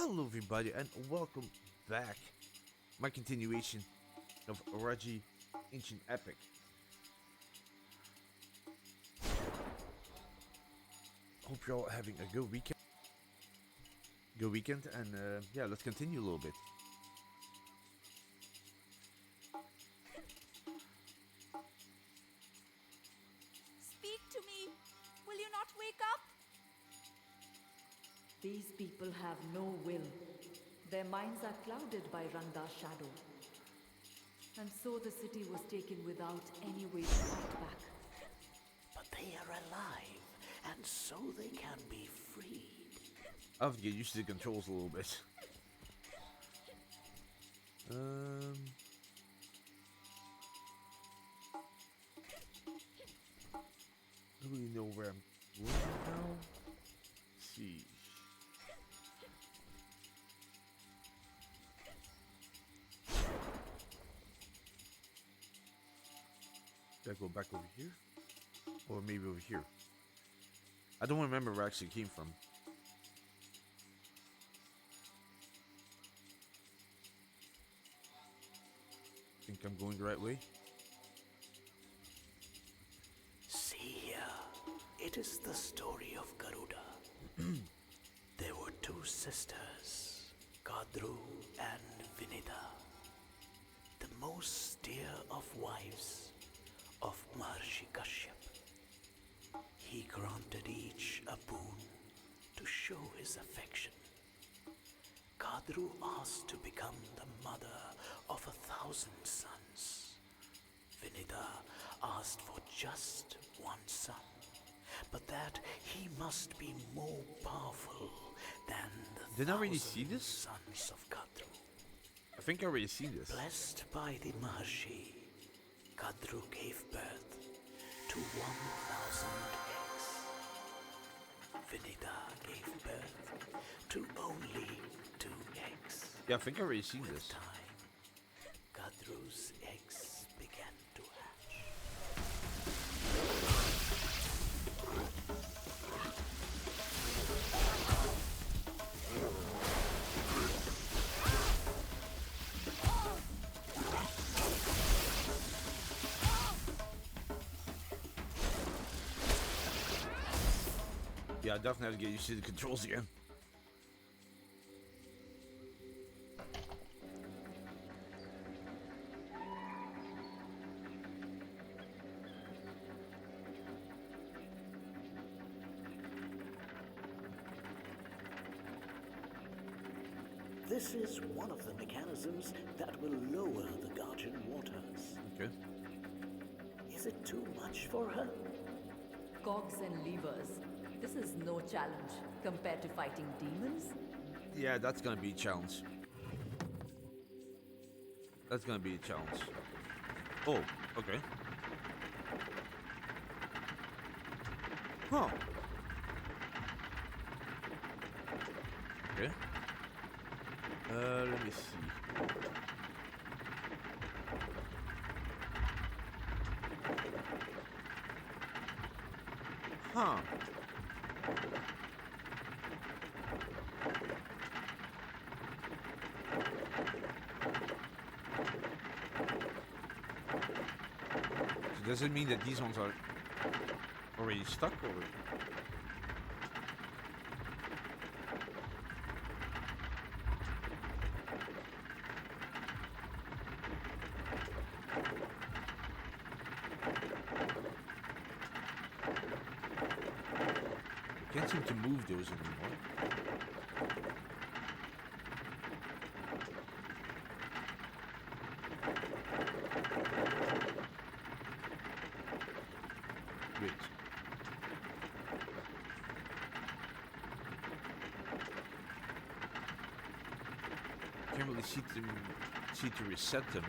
Hello everybody and welcome back. My continuation of Raji Ancient Epic. Hope you're all having a good weekend. And yeah, let's continue a little bit. Speak to me. Will you not wake up? These people have no will. Their minds are clouded by Randa's shadow. And so the city was taken without any way to fight back. But they are alive, and so they can be freed. I have to get used to the controls a little bit. I don't really know where I'm going now. Let's see. Should I go back over here? Or maybe over here? I don't remember where I actually came from. Think I'm going the right way? See here, it is the story of Garuda. There were two sisters, Kadru and Vinita, the most dear of wives of Maharshi Kashyap. He granted each a boon to show his affection. Kadru asked to become the mother of 1,000 sons. Vinita asked for just one son, but that he must be more powerful than the Did I already 1,000 see this? sons of Kadru. I think I already seen this. Blessed by the Maharshi, Kadru gave birth to 1,000 eggs. Vinita gave birth to only 2 eggs. Yeah, I think I already seen With this. time, Kadru's eggs began to hatch. Yeah, I definitely have to get used to the controls again. This is one of the mechanisms that will lower the Guardian waters. Okay. Is it too much for her? Cogs and levers. This is no challenge compared to fighting demons. Yeah, that's gonna be a challenge. That's gonna be a challenge. Oh, okay. Huh. Okay. Let me see. Huh. So does it mean that these ones are already stuck or? Can't seem to move those anymore. Wait. Can't really see to reset them.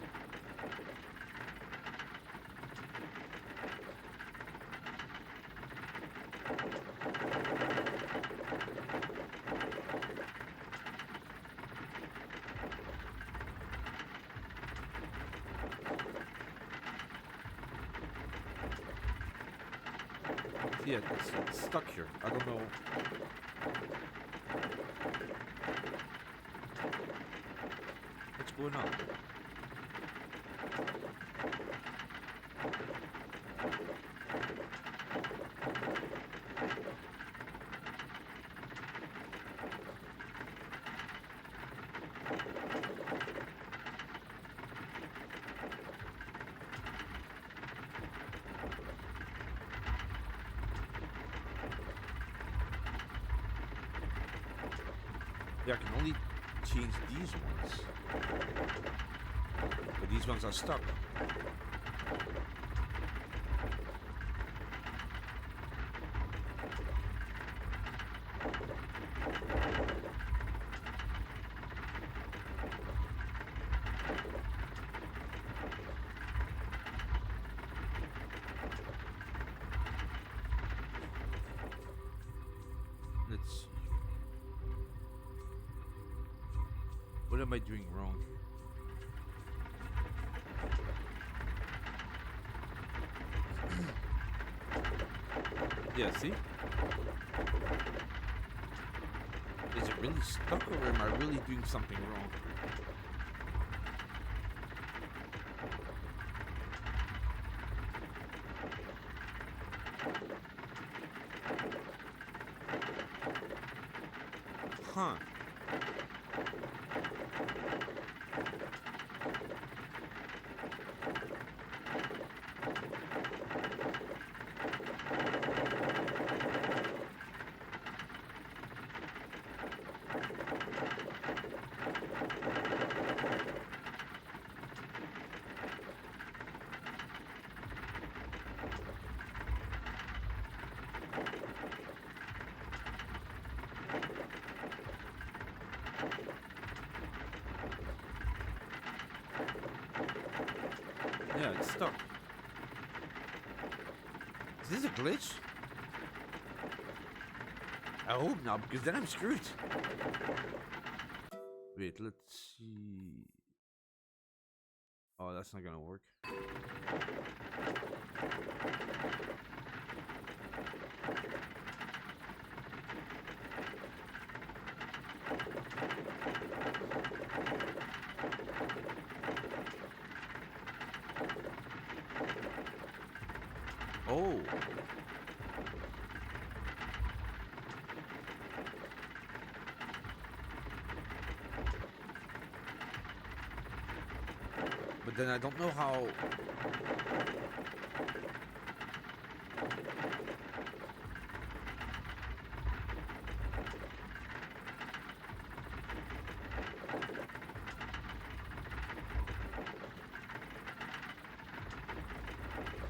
Yeah, it's stuck here. I don't know. going on? Yeah, I can only change these ones. But these ones are stuck. Let's see. What am I doing wrong? Yeah, see? Is it really stuck or am I really doing something wrong? Huh. Yeah, it's stuck. Is this a glitch? I hope not, because then I'm screwed. Wait, let's see. Oh, that's not gonna work. Oh. But then I don't know how.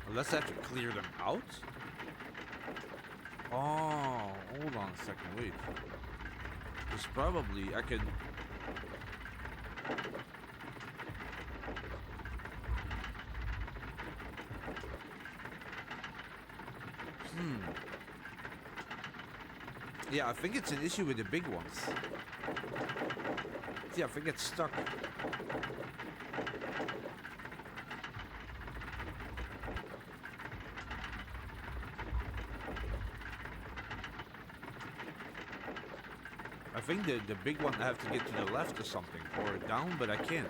Unless I have to clear them out? Oh, hold on a second, wait. Because probably I could... Yeah, I think it's an issue with the big ones. See, I think it's stuck. I think the big one I have to get to the left or something, or down, but I can't.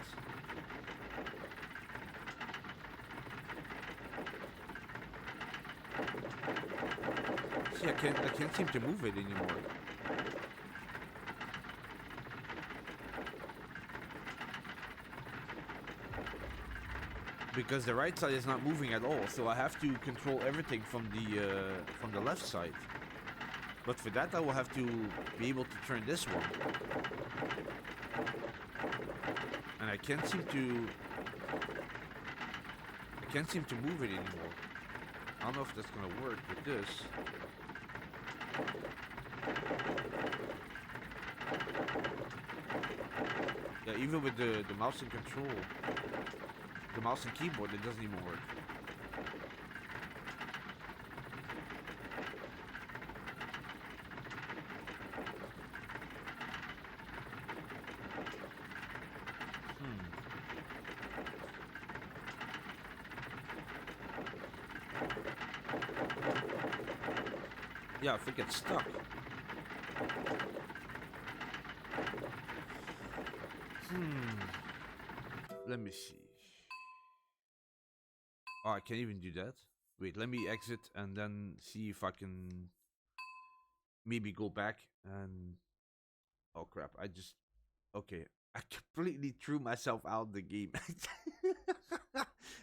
See, I can't seem to move it anymore. Because the right side is not moving at all, so I have to control everything from the left side. But for that, I will have to be able to turn this one. And I can't seem to move it anymore. I don't know if that's gonna work with this. Yeah, even with the mouse and control, the mouse and keyboard, it doesn't even work. Yeah, I think it's stuck. Let me see. Oh, I can't even do that. Wait, let me exit and then see if I can maybe go back and... Oh crap, I just... Okay, I completely threw myself out of the game.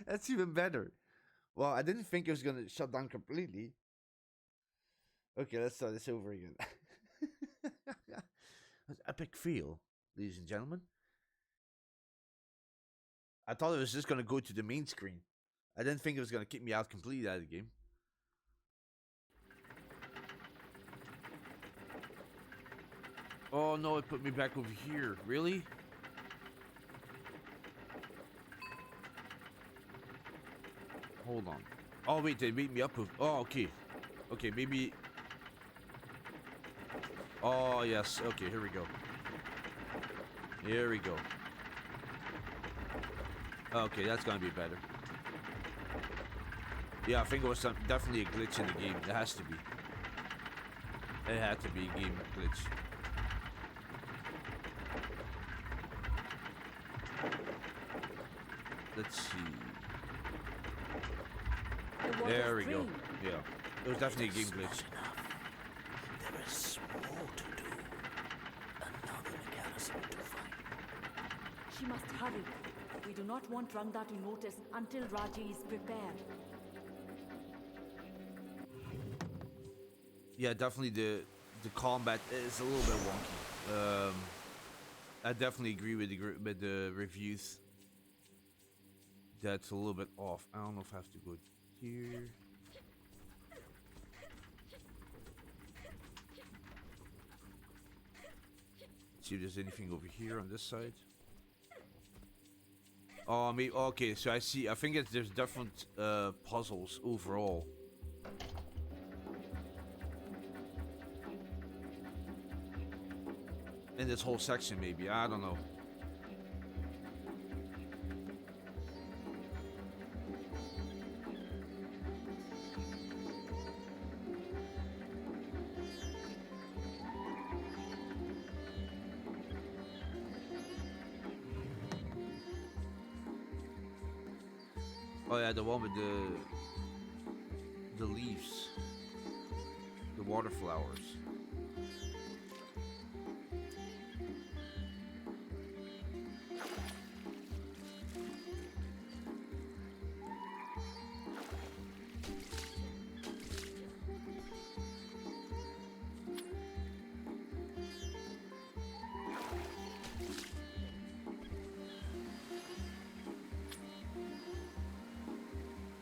That's even better. Well, I didn't think it was gonna shut down completely. Okay, let's start this over again. That's epic feel, ladies and gentlemen. I thought it was just gonna go to the main screen. I didn't think it was gonna kick me out completely out of the game. Oh no, it put me back over here. Really? Hold on. Oh wait, they beat me up with... Oh, okay. Okay, maybe... Oh yes, okay, here we go. Here we go. Okay, that's gonna be better. Yeah, I think it was definitely a glitch in the game. It has to be. It had to be a game glitch. Let's see. There we go. Yeah. It was definitely a game glitch. There is more to do. Another mechanism to find. She must hurry. We do not want Rangda to notice until Raji is prepared. Yeah, definitely the combat is a little bit wonky. I definitely agree with the reviews. That's a little bit off. I don't know if I have to go here. See if there's anything over here on this side. Oh, maybe okay. So I see. I think there's different puzzles overall. In this whole section, maybe. I don't know. Oh yeah, the one with the leaves, the water flowers.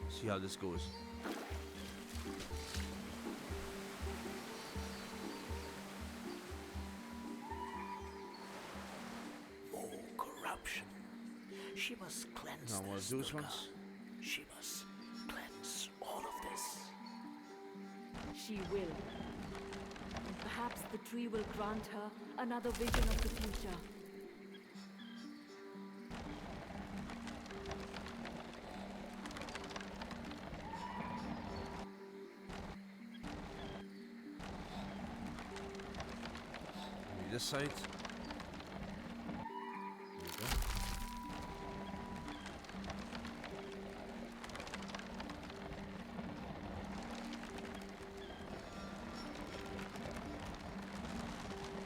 See how this goes. More corruption. She must cleanse Now, this, those Durga. ones. She must cleanse all of this. She will. And perhaps the tree will grant her another vision of the future. Maybe this side. There we go.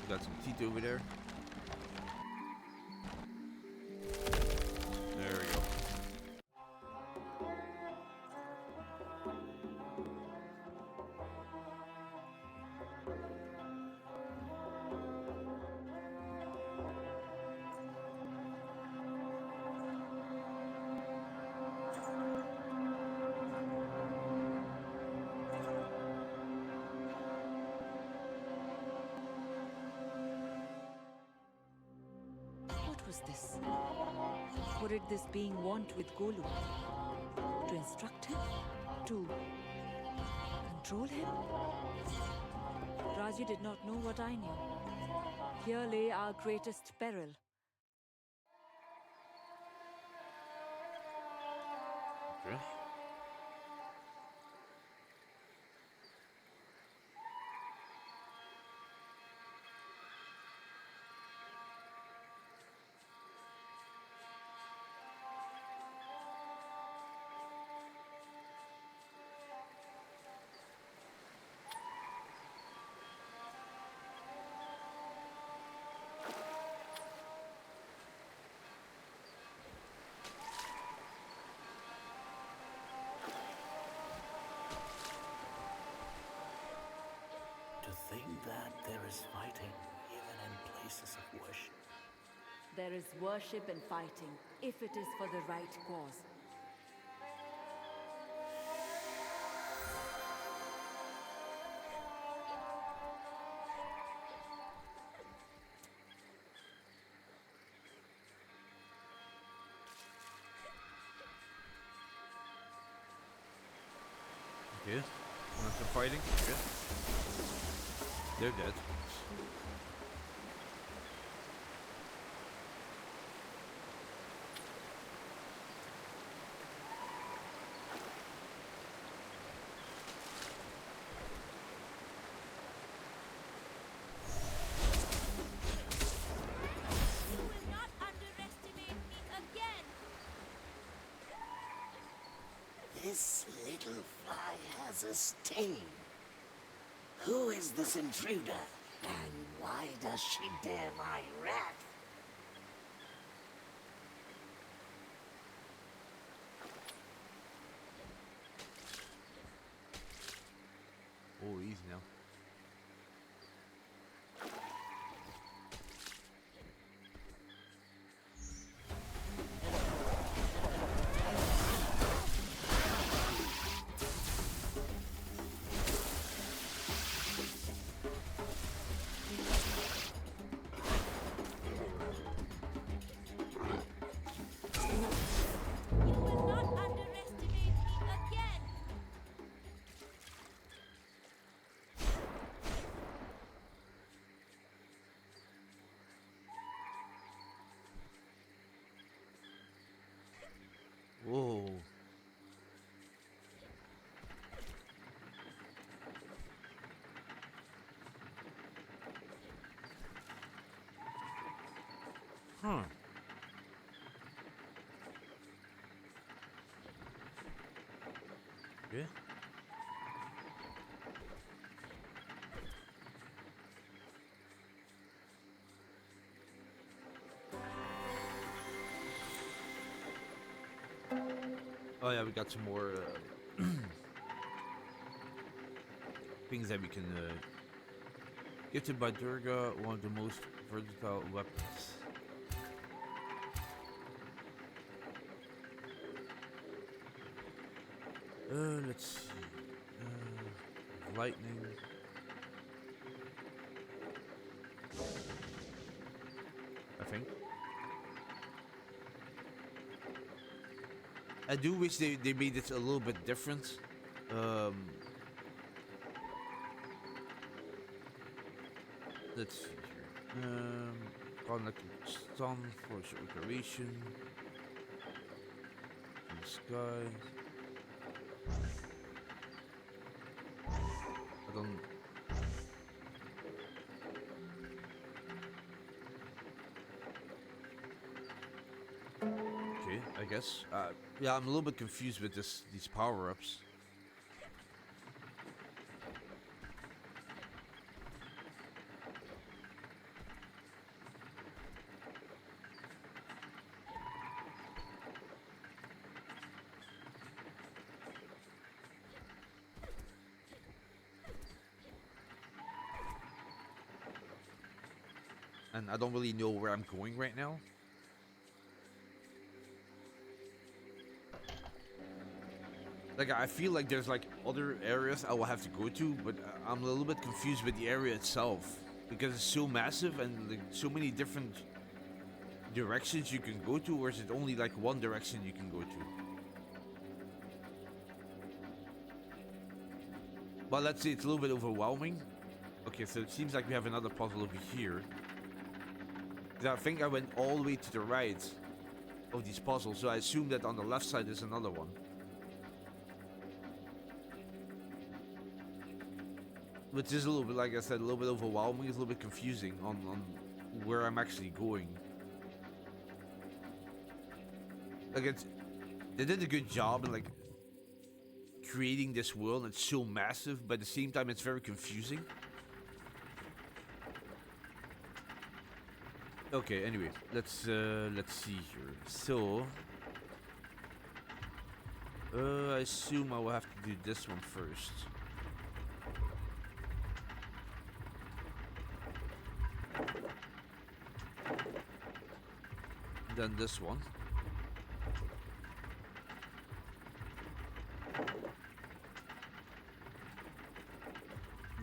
Got some teeth over there. There we go. What was this? What did this being want with Golu? To instruct him? To control him? Raji did not know what I knew. Here lay our greatest peril. Okay. think that there is fighting even in places of worship. There is worship and fighting, if it is for the right cause. Okay. Want some fighting? Okay. They're dead. You will not underestimate me again. This little fly has a sting. Who is this intruder? And why does she dare my wrath? Oh, easy now. You will not underestimate me again. Whoa. Huh. Okay. Oh yeah, we got some more things that we can gifted by Durga, one of the most versatile weapons. Let's see. Lightning. I think. I do wish they made it a little bit different. Let's see here. Contact stun for circulation. In the sky. I don't. Okay, I guess. Yeah, I'm a little bit confused with these power-ups. And I don't really know where I'm going right now. Like, I feel like there's like other areas I will have to go to, but I'm a little bit confused with the area itself because it's so massive and like so many different directions you can go to, or is it only like one direction you can go to? Well, let's say it's a little bit overwhelming. Okay, so it seems like we have another puzzle over here. 'Cause I think I went all the way to the right of these puzzles, so I assume that on the left side is another one. Which is a little bit, like I said, a little bit overwhelming. It's a little bit confusing on where I'm actually going. Like, they did a good job in like creating this world. It's so massive, but at the same time, it's very confusing. Okay, anyway, let's see here. So, I assume I will have to do this one first. Then this one.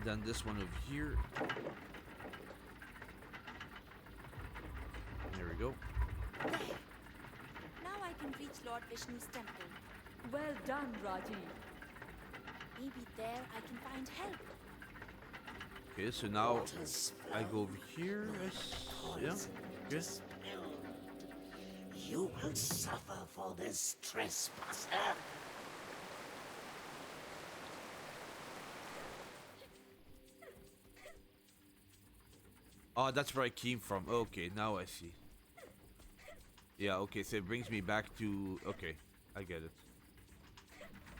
Then this one over here. There we go. There. Now I can reach Lord Vishnu's temple. Well done, Raji. Maybe there I can find help. Okay, so now What is I go over here. Yeah. Okay. spilled? You will suffer for this trespasser. Oh, that's where I came from. Okay, now I see. Yeah, okay, so it brings me back to... Okay, I get it.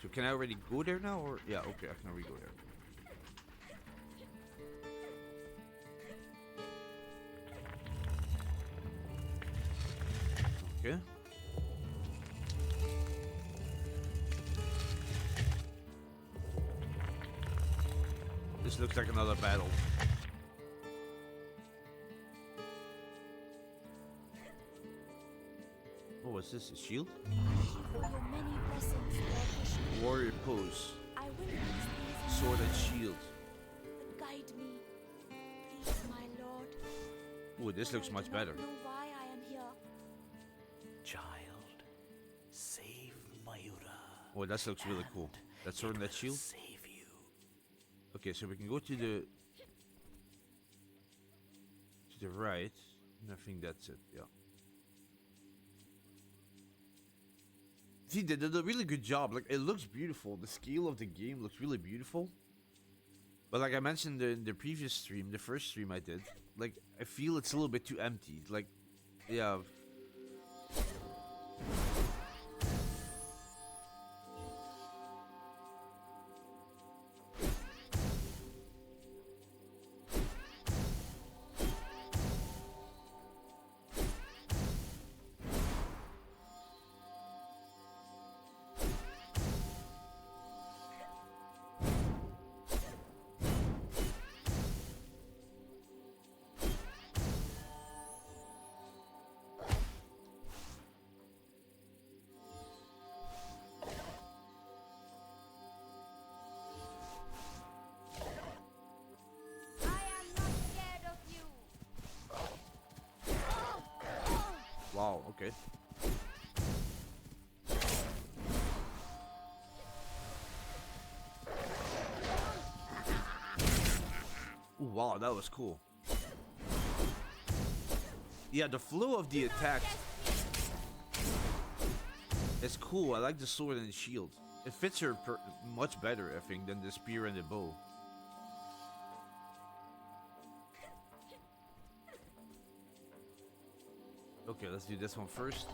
So can I already go there now, or... Yeah, okay, I can already go there. Okay. This looks like another battle. Oh, what's this? A shield? Thank you for your many blessings, Lord Vishnu. Warrior pose. I will use these in Sword my and life, shield. but guide me, please, my lord. Oh, this For looks I much do not better. know why I am here. Child, save Mayura. Oh, that looks really cool. That sword and that shield. Save you. Okay, so we can go to the right. And I think that's it. Yeah. See, they did a really good job. Like, it looks beautiful. The scale of the game looks really beautiful. But like I mentioned in the previous stream, the first stream I did, like, I feel it's a little bit too empty. Like, yeah. I am not scared of you. Wow, okay. Ooh, wow, that was cool. Yeah, the flow of the attacks is cool. I like the sword and the shield. It fits her much better, I think, than the spear and the bow. Okay, let's do this one first.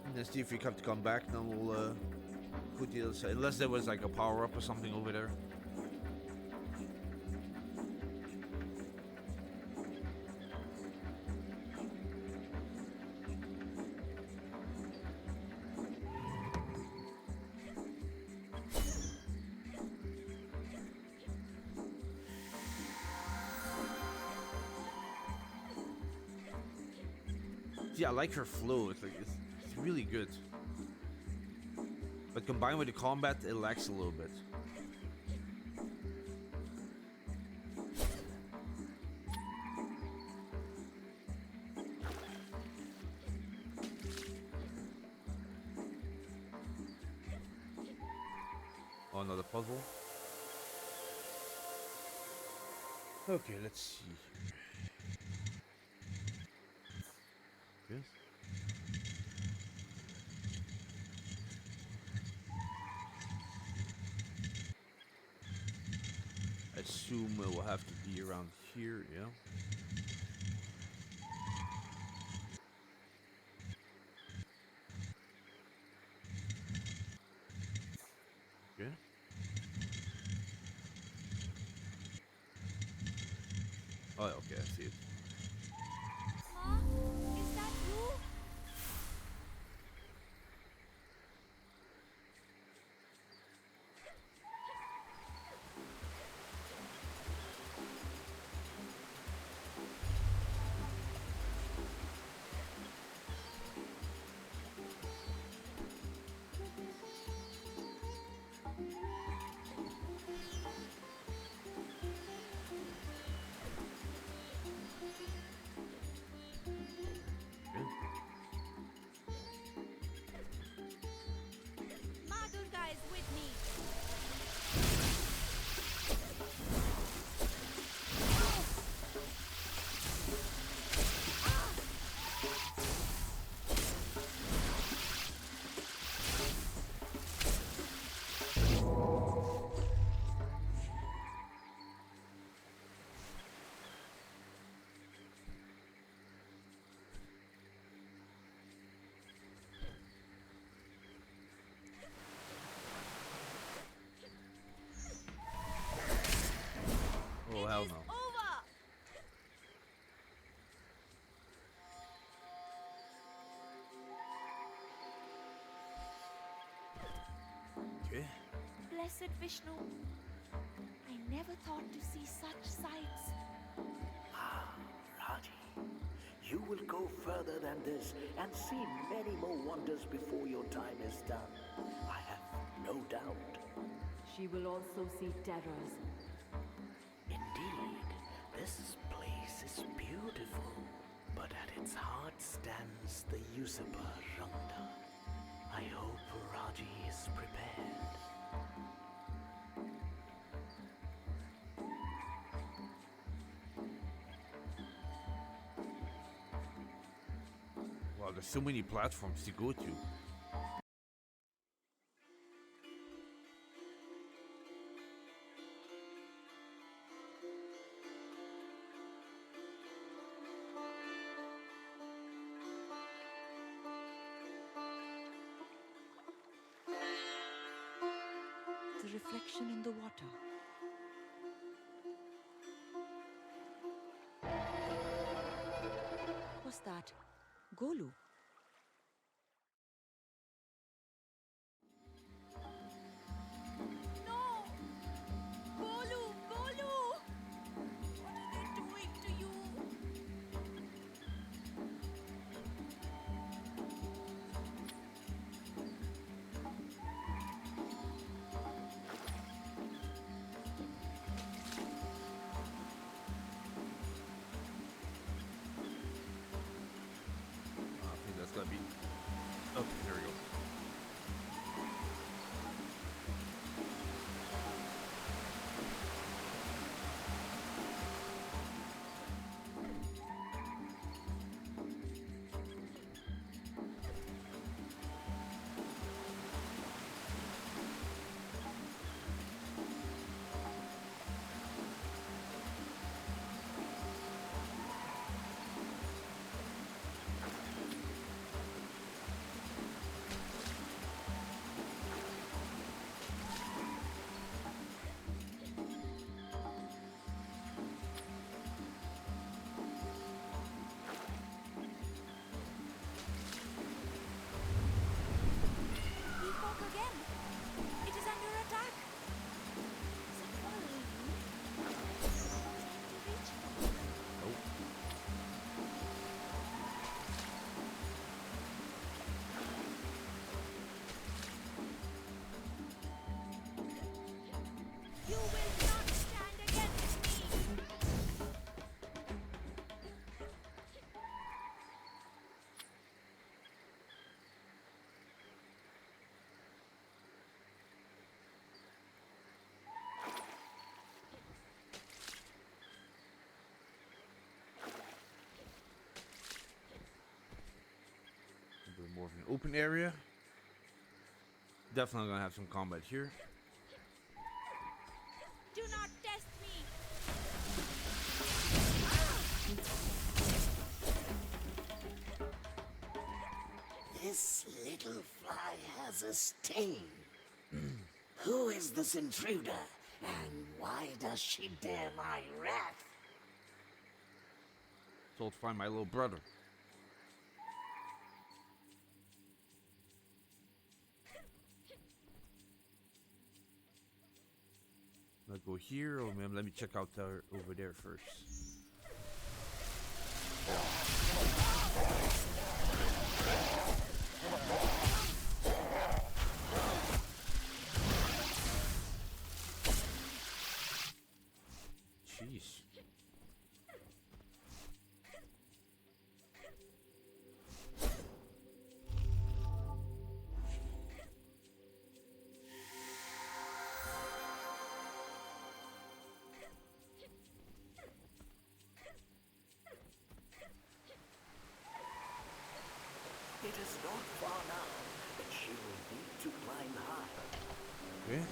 And then see if we have to come back, then we'll put the other side. Unless there was like a power-up or something over there. Yeah, I like her flow. It's like it's really good. But combined with the combat, it lacks a little bit. Oh, another puzzle. Okay, let's see. Yes. I assume it will have to be around here, yeah. Okay. Oh, okay, I see it. Ma, is that you? hell is no. over. Okay. Blessed Vishnu, I never thought to see such sights. Raji, you will go further than this and see many more wonders before your time is done. I have no doubt. She will also see terrors. Indeed, this place is beautiful, but at its heart stands the usurper Rangda. I hope Raji is prepared. Wow, there's so many platforms to go to. The reflection in the water. What's that? Golu. No! Golu! Golu! What are they doing to you? I think that's gonna be. Okay, there we go. Peacock again. It is under attack. Is it following me? Trying to reach me. Nope. You will not stand against me. A bit more of an open area. Definitely gonna have some combat here. Do not test me. This little fly has a sting. Who is this intruder? And why does she dare my wrath? Told to find my little brother. I'll go here, or maybe let me check out over there first. Jeez. It is not far now, but she will need to climb high. Okay.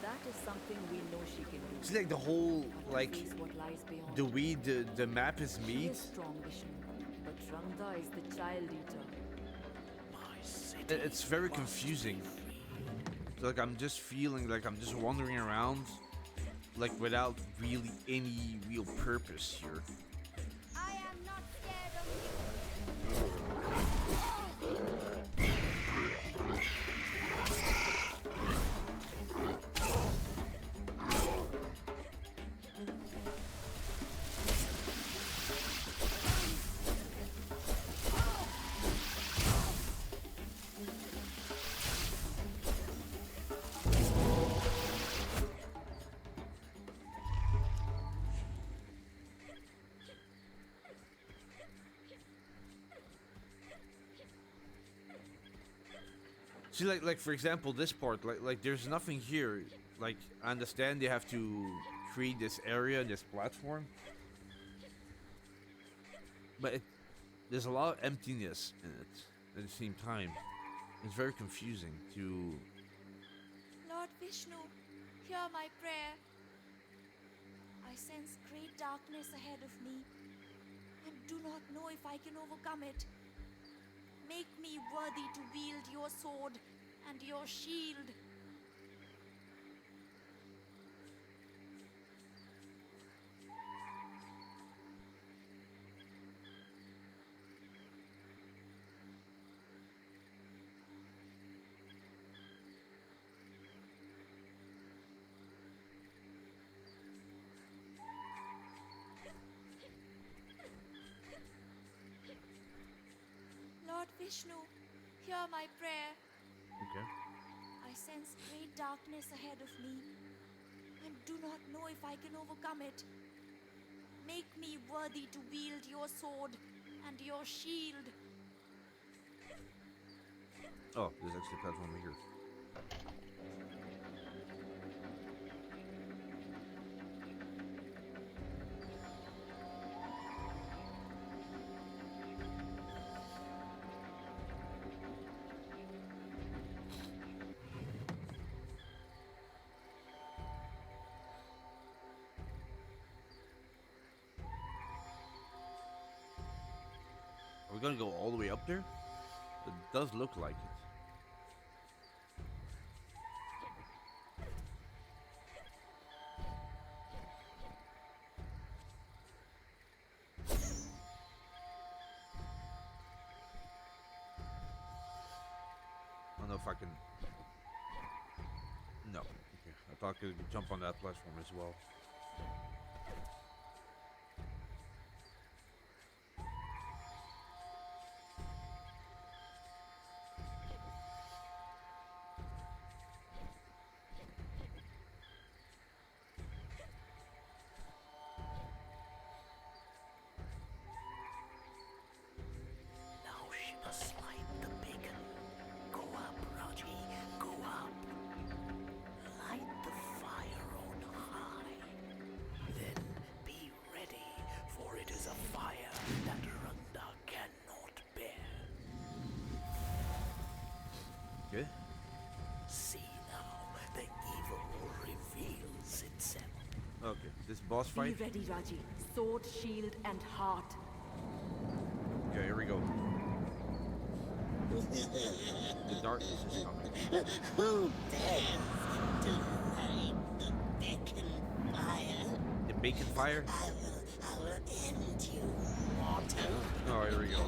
That is something we know she can do. It's like the whole, But to like, face what lies beyond. the way the map is She made. is strong, Vishnu, but Rangda is the child eater. My city It's very must confusing. be free. It's like I'm just feeling like I'm just wandering around, like without really any real purpose here. I am not scared of you. See, like for example, this part, like there's nothing here. Like I understand they have to create this area, this platform, but there's a lot of emptiness in it at the same time. It's very confusing to. Lord Vishnu, hear my prayer. I sense great darkness ahead of me and do not know if I can overcome it. Make me worthy to wield your sword and your shield. Lord Vishnu, hear my prayer. Okay. I sense great darkness ahead of me and do not know if I can overcome it. Make me worthy to wield your sword and your shield. Oh, there's actually a platform here. Are we gonna go all the way up there? It does look like it. I don't know if I can. No. Okay. I thought I could jump on that platform as well. Now she must light the beacon. Go up, Raji, go up. Light the fire on high. Then be ready, for it is a fire that Randa cannot bear. Okay. See now, the evil reveals itself. Okay. This boss Be fight. ready, Raji. Sword, shield, and heart. Okay, here we go. The darkness is coming. Who dares to light the beacon fire? The bacon fire. I will end you, mortal. Oh, here we go.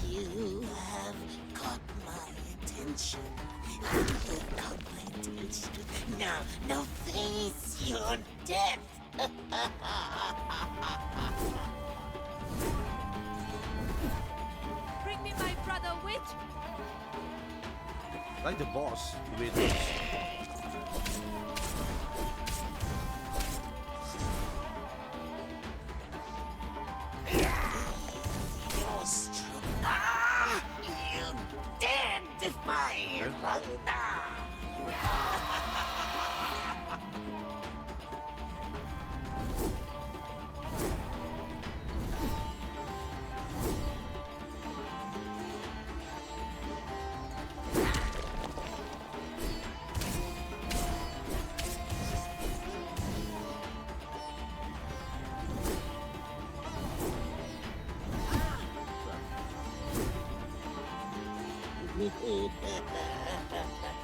You have caught my attention. You have caught my attention. Now face your death. Bring me my brother witch. Like the boss with. You're strong. Ah! You dare defy Randa!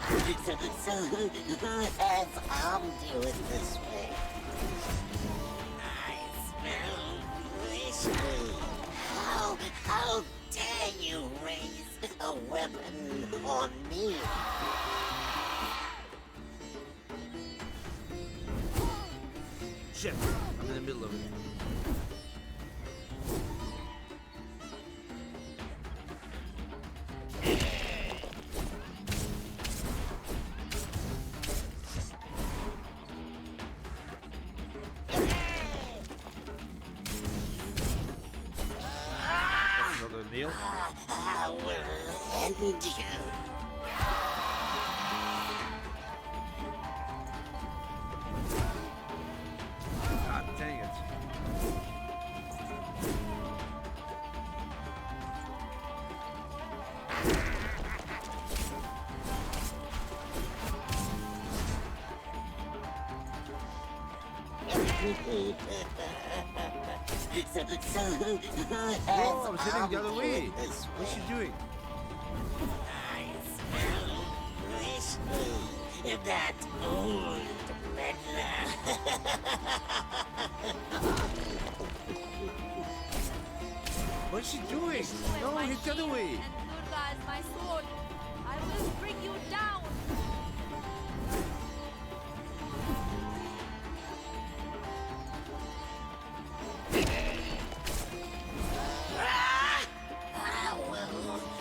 So who has harmed you in this way? I smell wishing. How dare you raise a weapon on me? Shit! I'm in the middle of it. That's another nail. I will end you. God dang it. So who has Oh, I'm sitting the other harmed way. you in this What's she way? doing? I smell wishing. That old meddler. What's she doing? Vishnu is No, my hit the other shield way. and Durga is my sword. I will bring you down.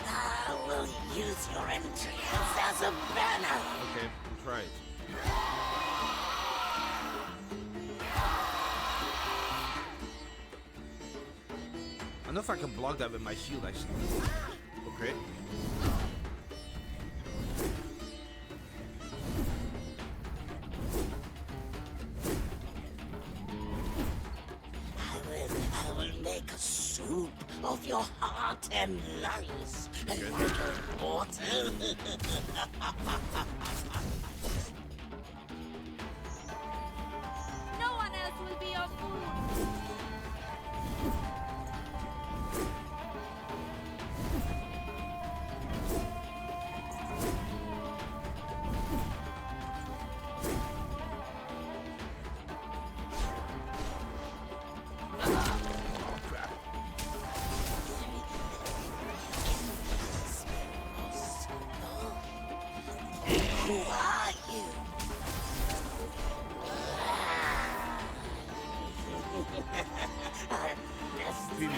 I will use your entrails as a banner. Okay, we'll try it. I don't know if I can block that with my shield actually. Okay. I will make a soup of your heart and lungs. A little mortal. No one else will be your food. Who are you? Three more.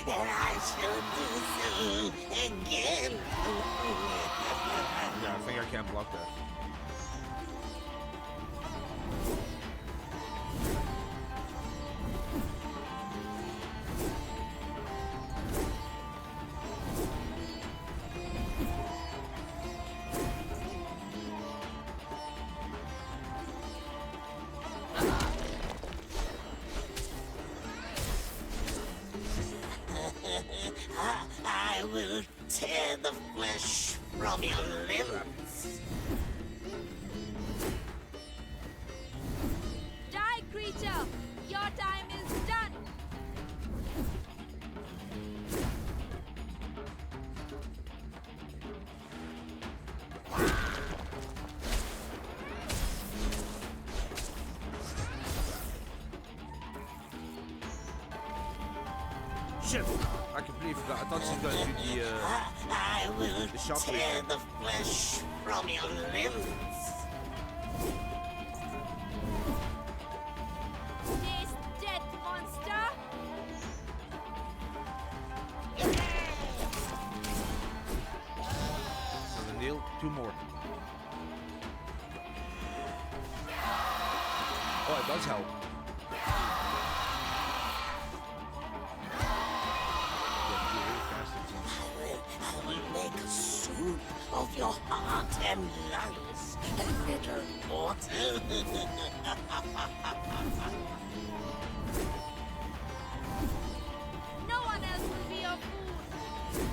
And I shall do so again. Yeah, I think I can't block that. I will tear the flesh from your limbs. Die, creature! Your time is done! Shit! I completely forgot. I thought she was gonna do the I will the shockwave tear thing. the flesh from your limbs. Taste death, monster! Another nail. Two more. Oh, it does help. Yeah, do it really fast, it seems. I will make a soup of your heart and lungs, a little mortal. No one else will be your food!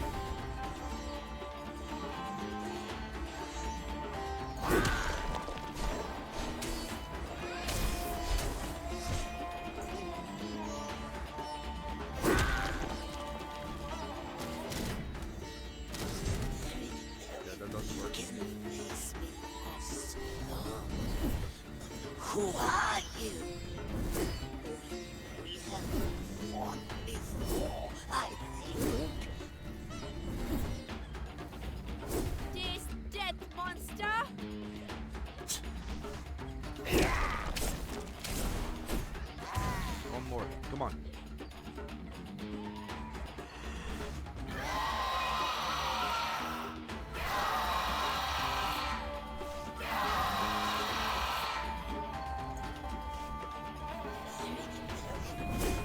Who are you? We have fought before, I think. Taste death, monster! One more. Come on.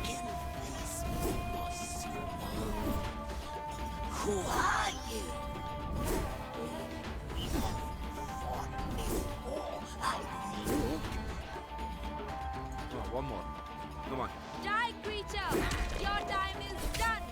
Can face me, boss. Who are you? We have fought before, I think. Oh, one more. Come on. Die, creature! Your time is done!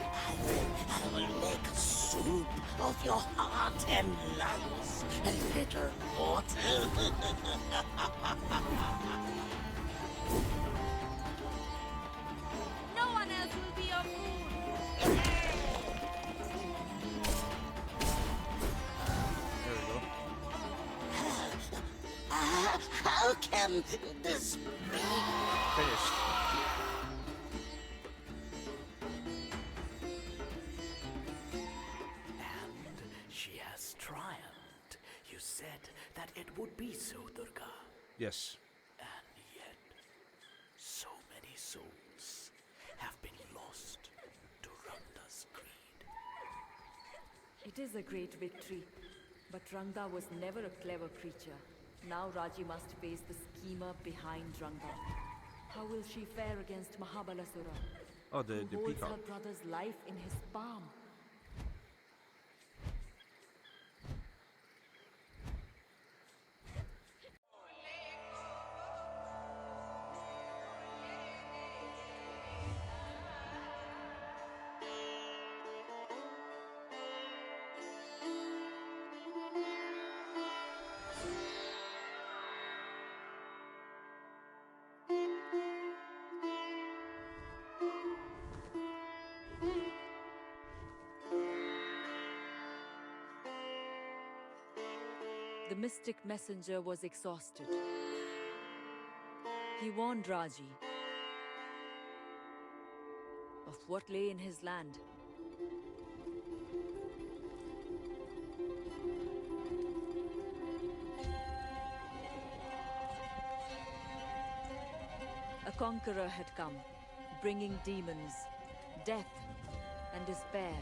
I will make a soup of your heart and lungs, a little water. No one else will be your food! There we go. How can this be? Finished. And she has triumphed. You said that it would be so, Durga. Yes. And yet, so many souls have been lost to Rangda's greed. It is a great victory, but Rangda was never a clever creature. Now Raji must face the schemer behind Rangda. How will she fare against Mahabalasura, Oh, the who holds peacock. her brother's life in his palm? The mystic messenger was exhausted. He warned Raji of what lay in his land. A conqueror had come, bringing demons, death, and despair.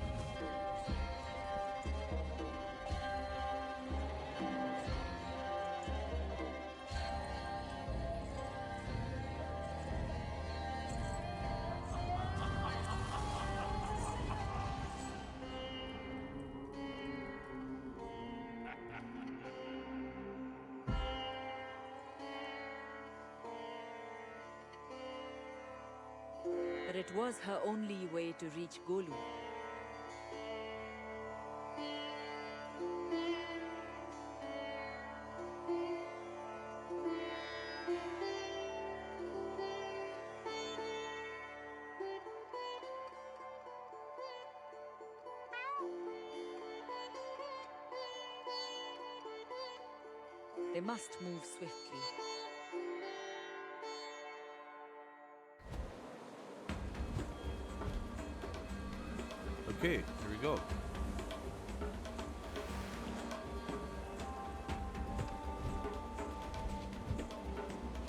But it was her only way to reach Golu. They must move swiftly. Okay, here we go.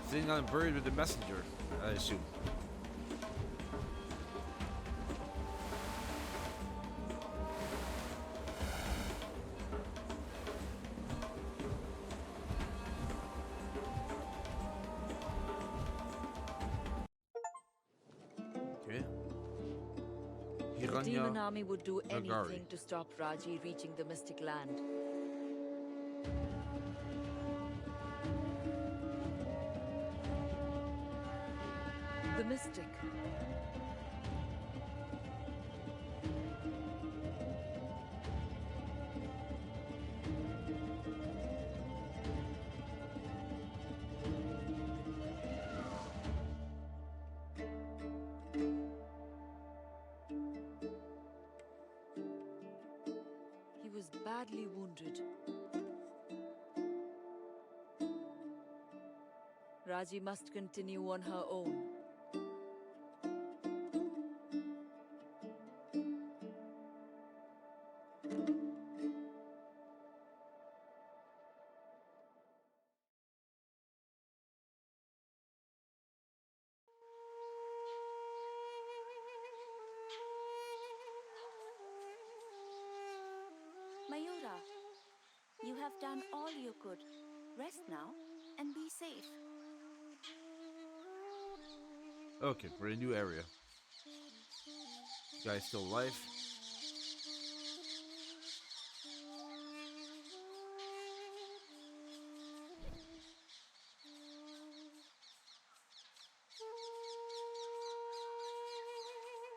Sitting on a bird with the messenger, I assume. Okay. The Hiranya demon army would do Nagari. anything to stop Raji reaching the mystic land. The mystic. Raji must continue on her own. Mayura, you have done all you could. Rest now and be safe. Okay, we're in a new area. Guy's still alive.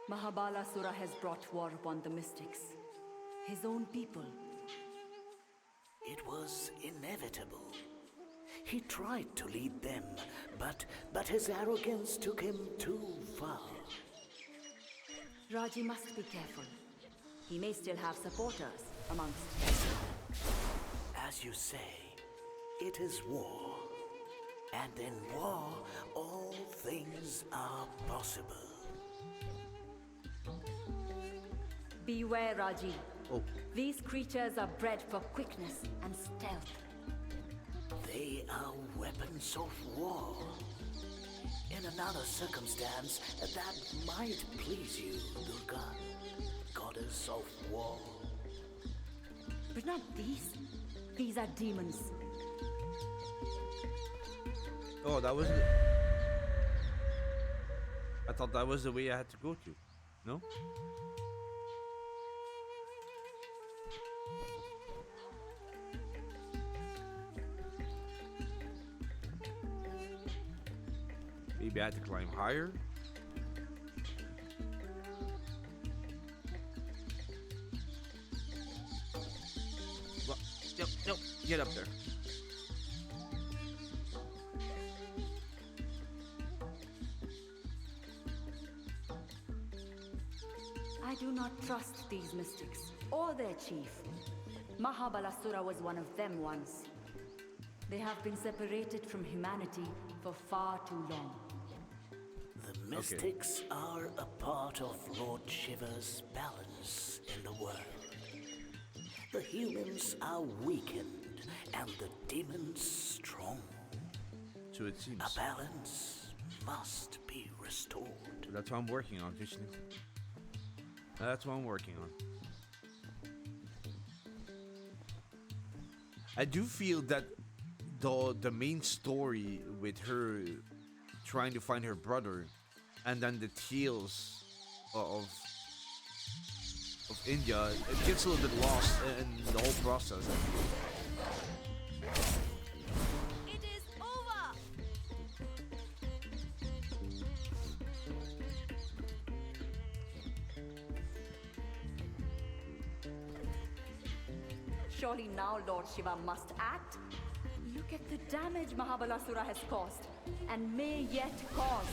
Mahabalasura has brought war upon the mystics. His own people. It was inevitable. He tried to lead them, but his arrogance took him too far. Raji must be careful. He may still have supporters amongst them. As you say, it is war. And in war, all things are possible. Beware, Raji. Oh, These creatures are bred for quickness and stealth. They are weapons of war. In another circumstance, that might please you, Durga, goddess of war. But not these. These are demons. oh, that was. I thought that was the way I had to go to. No. Maybe I had to climb higher. Well, no, get up there. I do not trust these mystics, or their chief. Mahabalasura was one of them once. They have been separated from humanity for far too long. The mystics are a part of Lord Shiva's balance in the world. The humans are weakened and the demons strong. So it seems. A balance must be restored. That's what I'm working on, Vishnu. That's what I'm working on. I do feel that the main story with her trying to find her brother, and then the tales of India, it gets a little bit lost in the whole process. It is over! Surely now Lord Shiva must act. Look at the damage Mahabalasura has caused, and may yet cause.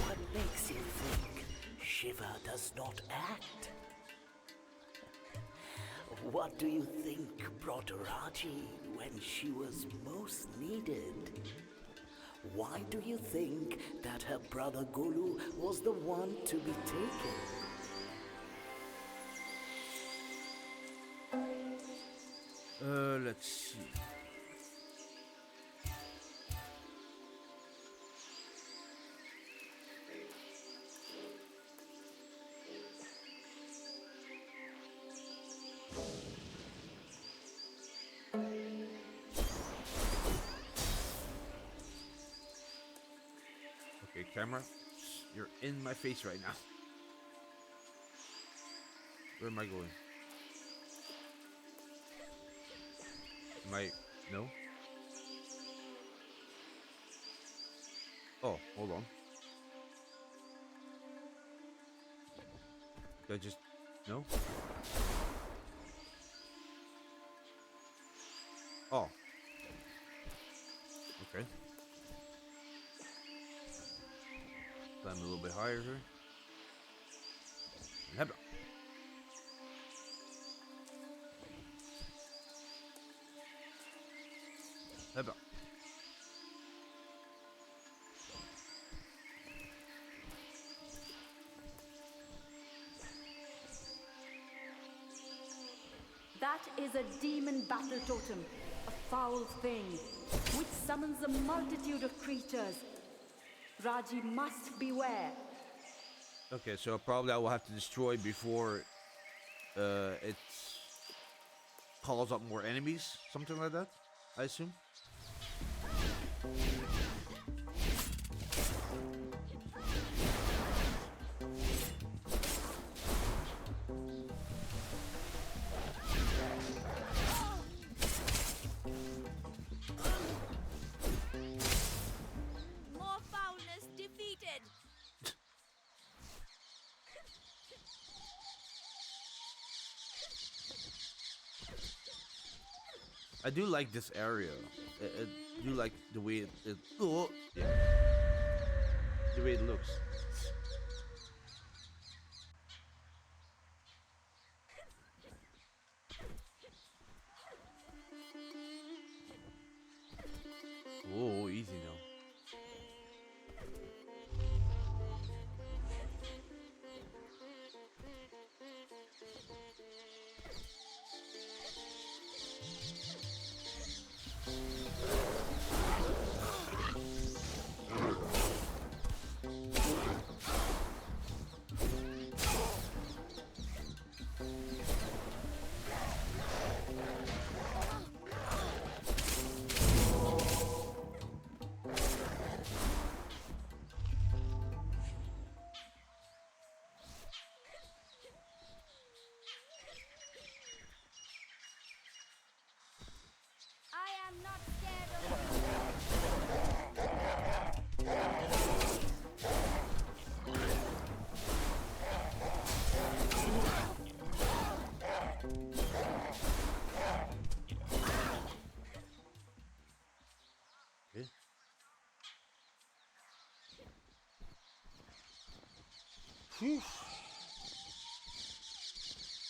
What makes you think Shiva does not act? What do you think brought Raji when she was most needed? Why do you think that her brother Golu was the one to be taken? Let's see. Okay, camera, you're in my face right now. Where am I going? Am I... no? Oh, hold on. Did I just... no? Oh. Okay. Climb a little bit higher here. Hebba. Hebba. That is a demon battle totem, a foul thing, which summons a multitude of creatures. Raji must beware. Okay, so probably I will have to destroy before it calls up more enemies, something like that, I assume. More foulness defeated. I do like this area. I do like the way it oh, yeah, the way it looks. Whoa, easy now. I am not scared of you. Okay. Whew.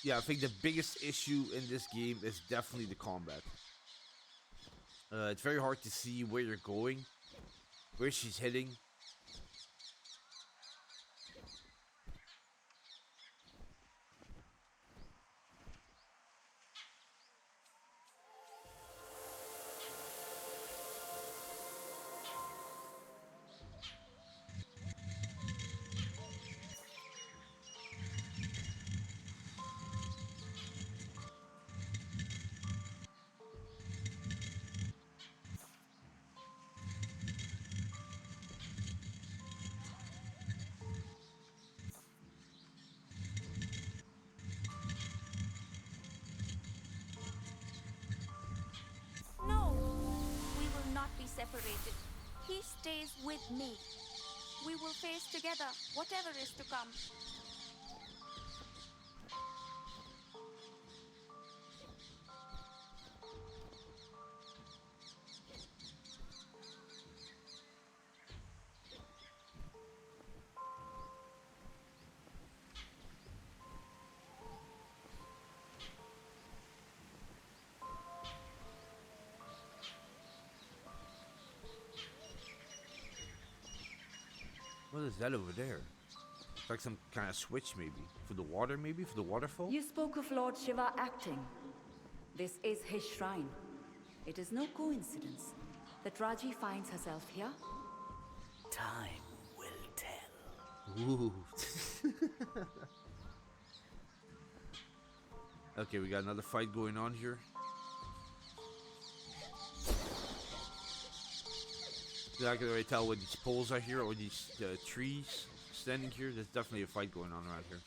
Yeah, I think the biggest issue in this game is definitely the combat. It's very hard to see where you're going, where she's heading. No, we will not be separated. He stays with me. We will face together whatever is to come. What is that over there? It's like some kind of switch, maybe for the water, maybe for the waterfall. You spoke of Lord Shiva acting. This is his shrine. It is no coincidence that Raji finds herself here. Time will tell. Ooh. Okay, we got another fight going on here. I can already tell what these poles are here, or these trees standing here. There's definitely a fight going on around here.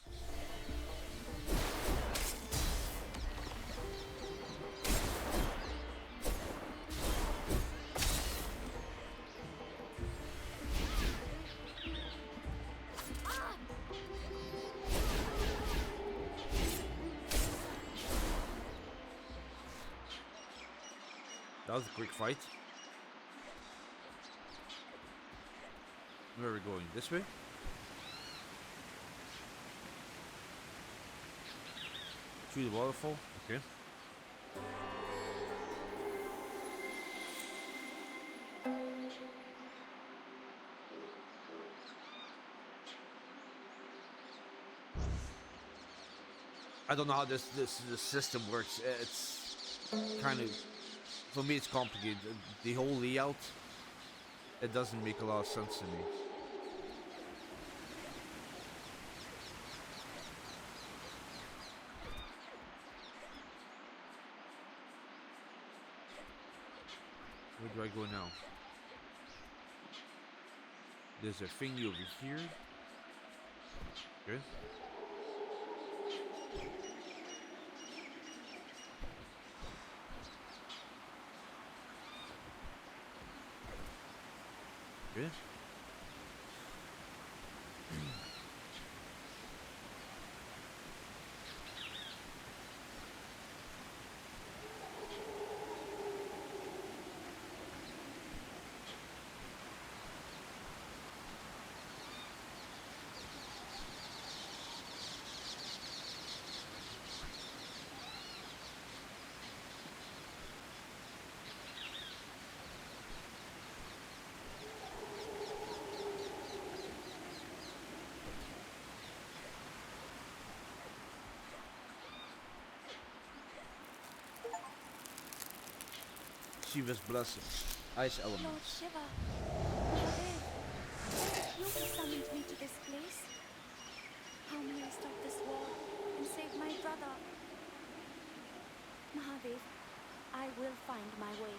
That was a quick fight. Where are we going? This way? Through the waterfall? Okay. I don't know how this system works. It's kind of, for me, it's complicated. The whole layout, it doesn't make a lot of sense to me. Where do I go now? There's a thingy over here. Good. Good. Shiva's blessing. Ice Lord elements. Shiva, Mahadev, was it you who summoned me to this place? How may I stop this war and save my brother? Mahadev, I will find my way.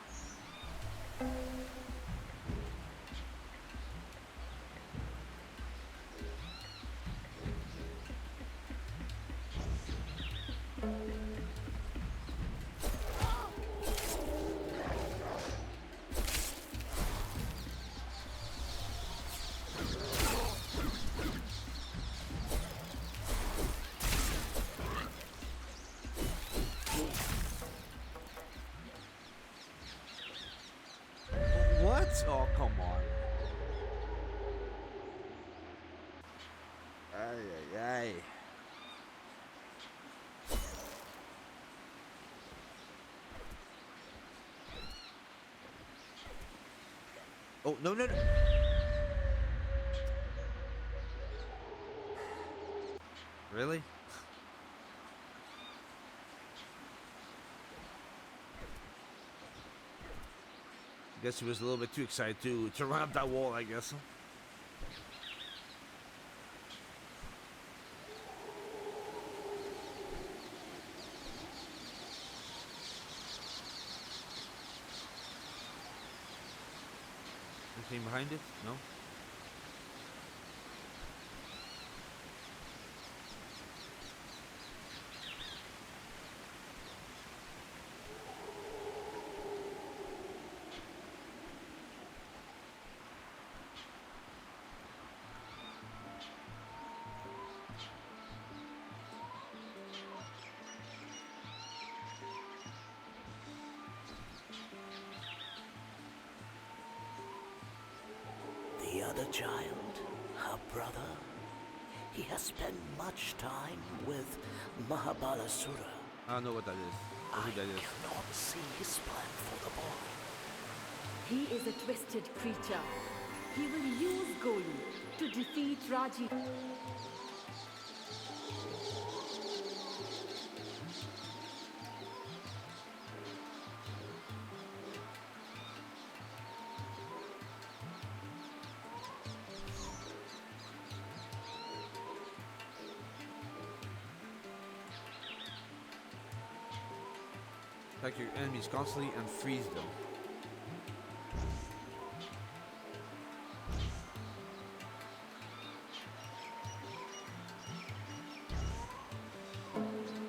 What? Oh, come on. Ay, ay, ay. Oh, no, no, no. Really? Guess he was a little bit too excited to run up that wall, I guess. Anything behind it? No? The other child, her brother, he has spent much time with Mahabalasura. I don't know what that is. Or I who that is. cannot see his plan for the boy. He is a twisted creature. He will use Golu to defeat Raji. Attack your enemies constantly and freeze them.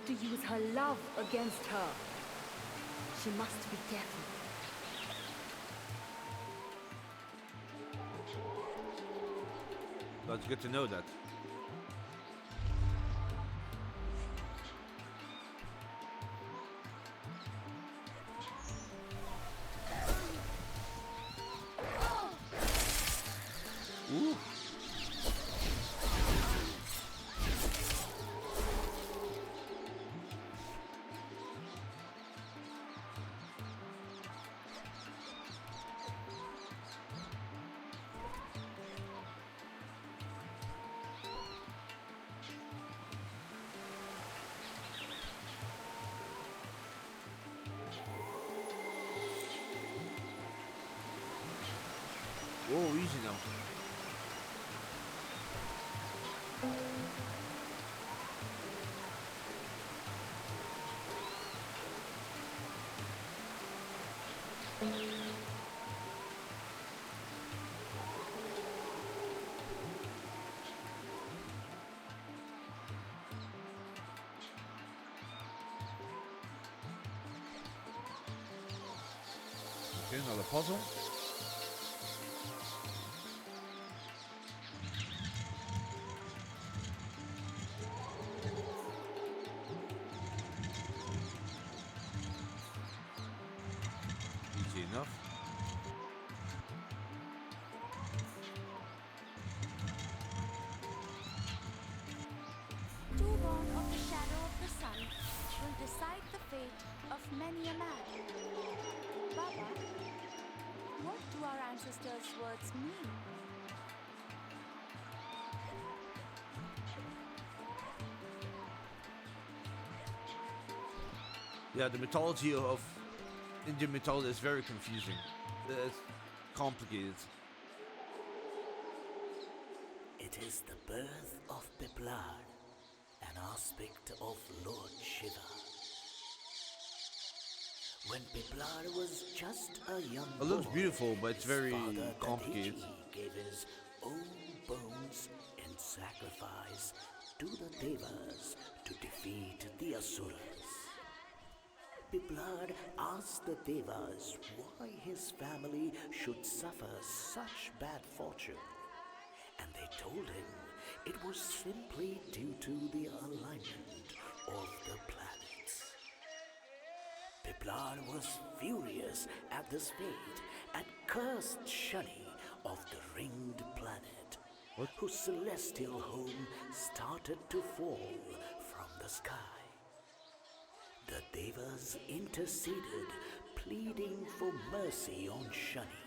To use her love against her. She must be careful. So it's good to know that. Ooh. Whoa, easy now. Okay, another puzzle. Easy enough. Two born of the shadow of the sun will decide the fate of many a man. Baba, what do our ancestors' words mean? Yeah, the mythology of Indian mythology is very confusing. It's complicated. It is the birth of Piplad, an aspect of Lord Shiva. When Piplad was just a young It looks boy, beautiful, but it's his very father, complicated. Dadichi, gave his own bones in sacrifice to the Devas to defeat the Asuras. Piplad asked the Devas why his family should suffer such bad fortune, and they told him it was simply due to the alignment of the planets. Piplad was furious at this fate and cursed Shani of the ringed planet, whose celestial home started to fall from the sky. The Devas interceded, pleading for mercy on Shani,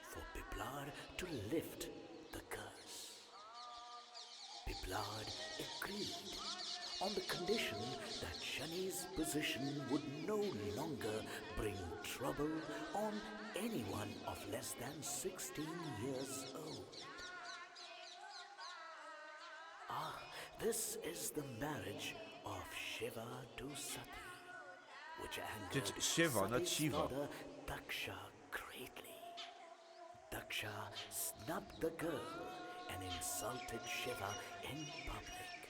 for Piplad to lift the curse. Piplad agreed on the condition that Shani's position would no longer bring trouble on anyone of less than 16 years old. This is the marriage of Shiva to Sati, which angered It's Shiva, not Sati's Shiva. father Daksha greatly. Daksha snubbed the girl and insulted Shiva in public.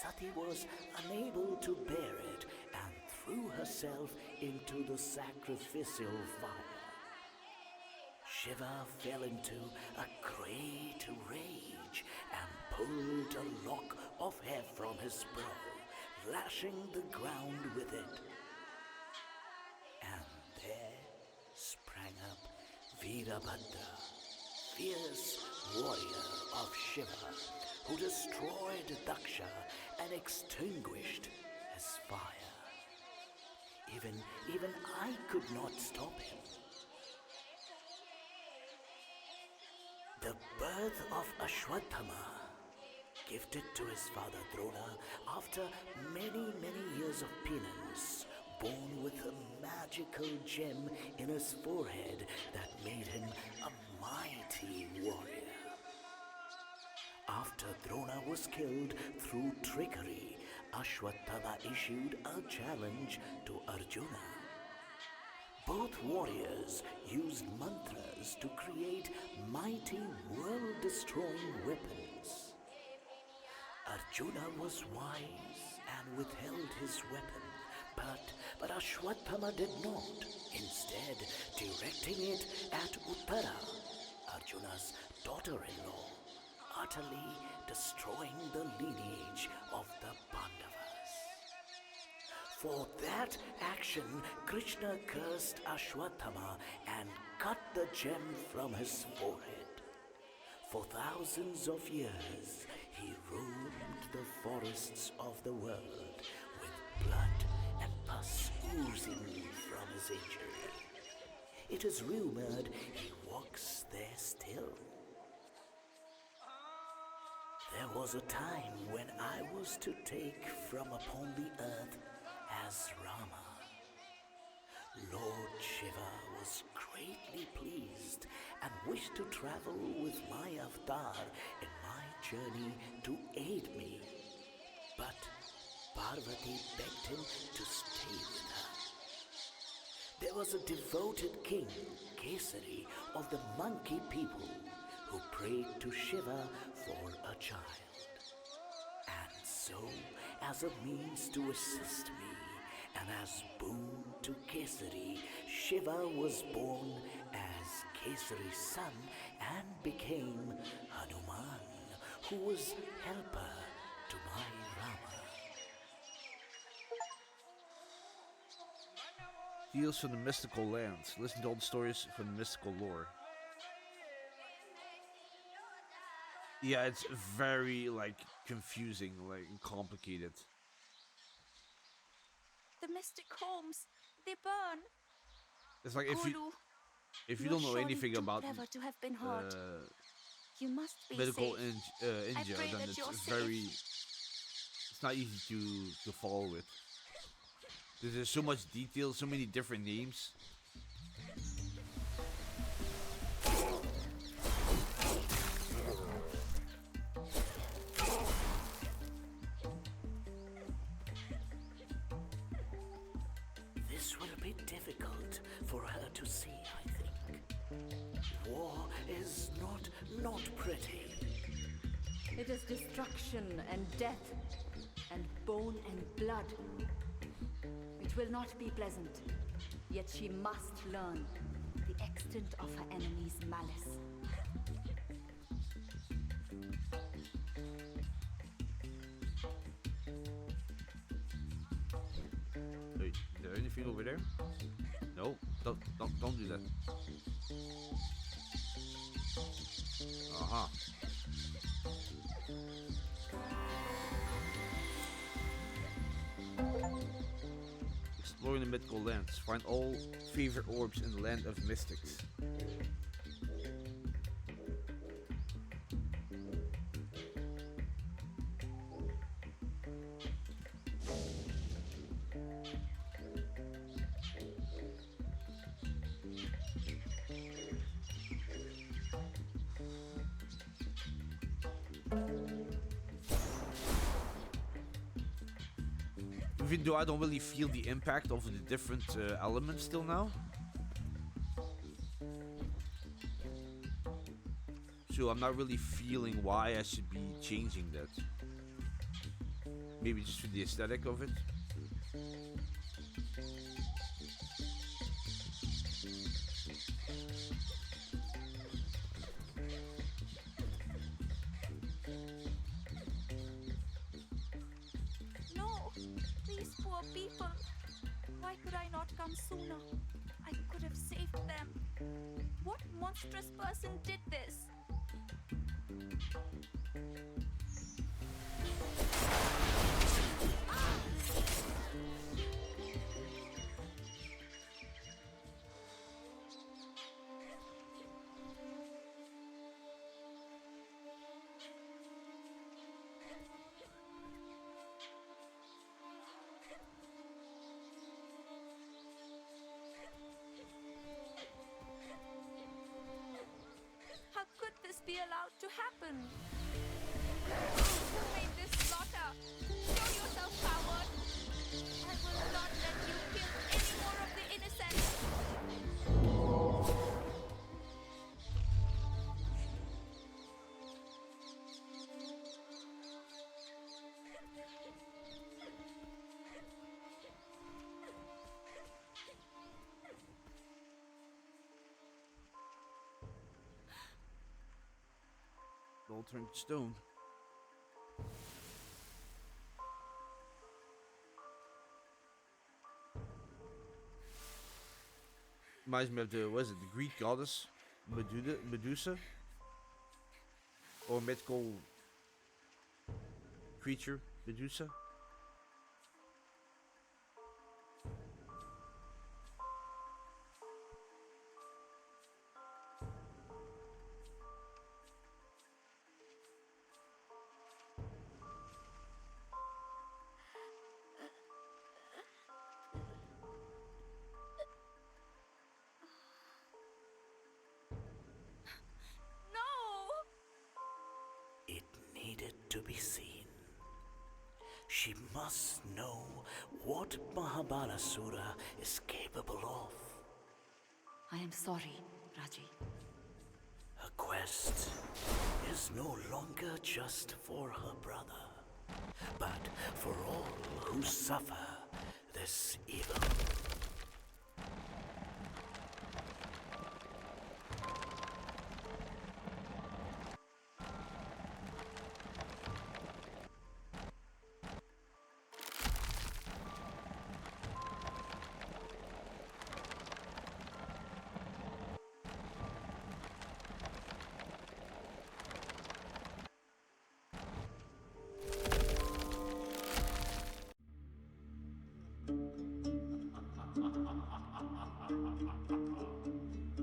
Sati was unable to bear it and threw herself into the sacrificial fire. Shiva fell into a great rage and pulled a lock of hair from his brow, lashing the ground with it. And there sprang up Veerabhadra, fierce warrior of Shiva, who destroyed Daksha and extinguished his fire. Even I could not stop him. The birth of Ashwatthama, gifted to his father Drona after many years of penance, born with a magical gem in his forehead that made him a mighty warrior. After Drona was killed through trickery, Ashwatthama issued a challenge to Arjuna. Both warriors used mantras to create mighty, world-destroying weapons. Arjuna was wise and withheld his weapon, but Ashwatthama did not, instead directing it at Uttara, Arjuna's daughter-in-law, utterly destroying the lineage of the Pandavas. For that action, Krishna cursed Ashwatthama and cut the gem from his forehead. For thousands of years, he roamed the forests of the world with blood and pus oozing from his injury. It is rumored he walks there still. There was a time when I was to take from upon the earth as Rama. Lord Shiva was greatly pleased and wish to travel with my avatar in my journey to aid me. But Parvati begged him to stay with her. There was a devoted king, Kesari, of the monkey people, who prayed to Shiva for a child. And so, as a means to assist me, and as boon to Kesari, Shiva was born as Kesari's son and became Hanuman, who was helper to my Rama. Deals from the mystical lands. Listen to all the stories from the mystical lore. Yeah, it's very like confusing, like complicated. The mystic homes, they burn. It's like Kolu, if you you're don't know surely anything too about clever to have been hurt. You must be medical safe. India, pray then that it's you're very safe. it's not easy to follow it. There's so much detail, so many different names. This will be difficult for her to see, I think. War is not pretty. It is destruction and death, and bone and blood. It will not be pleasant, yet she must learn the extent of her enemy's malice. Wait, is there anything over there? No, don't do that. Aha. Exploring the mythical lands. Find all favorite orbs in the land of mystics. Even though I don't really feel the impact of the different elements till now. So I'm not really feeling why I should be changing that. Maybe just for the aesthetic of it. No, these poor people. Why could I not come sooner? I could have saved them. What monstrous person did this? How could this be allowed to happen? Who made this slaughter? Show yourself, coward! I will not let you kill any more of the innocent! All turned to stone. Reminds me of the, was it the Greek goddess Medusa? Or mythical creature Medusa? be seen. She must know what Mahabalasura is capable of. I am sorry, Raji. Her quest is no longer just for her brother, but for all who suffer this evil.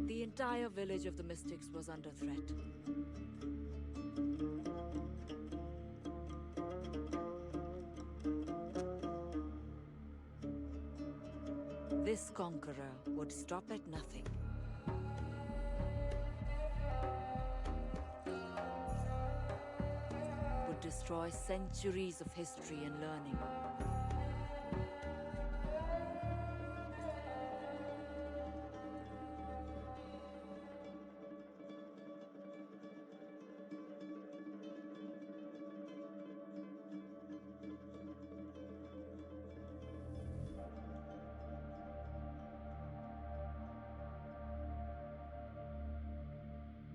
The entire village of the Mystics was under threat. This conqueror would stop at nothing. Would destroy centuries of history and learning.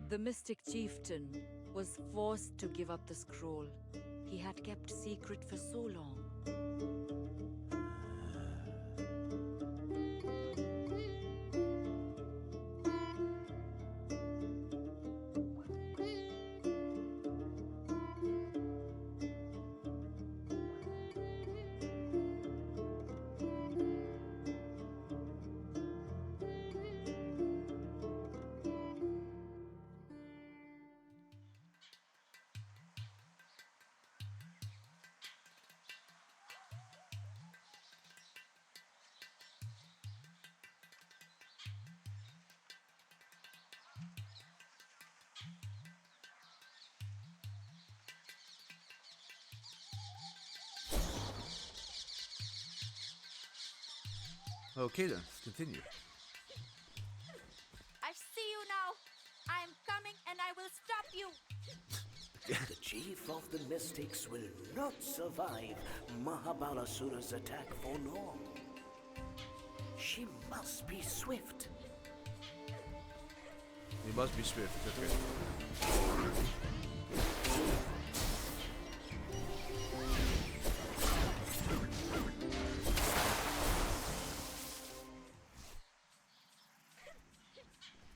The mystic chieftain was forced to give up the scroll he had kept secret for so long. Okay then, let's continue. I see you now. I am coming and I will stop you. The chief of the mystics will not survive Mahabalasura's attack for long. She must be swift. You must be swift, okay.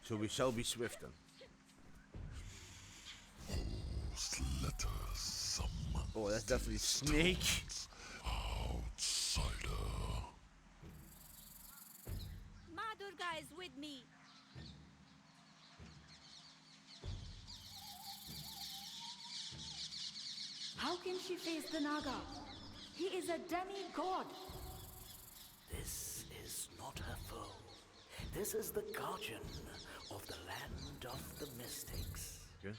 So we shall be swift then. Oh, that's definitely Snake. Outsider. Ma Durga is with me. How can she face the Naga? He is a demigod. This is not her foe. This is the guardian of the land of the mystics. Okay.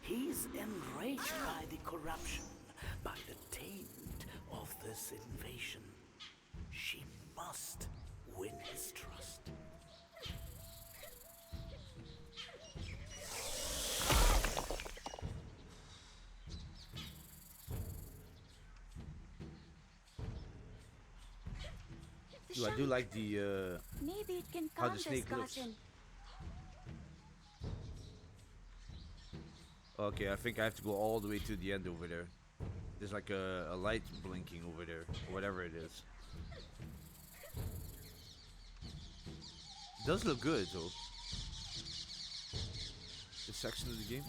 He's enraged by the corruption, by the taint of this invasion. She must win his trust. Dude, I do like the Maybe it can how calm the snake looks. discussion. Okay, I think I have to go all the way to the end over there. There's like a light blinking over there, or whatever it is. It does look good though. This section of the game.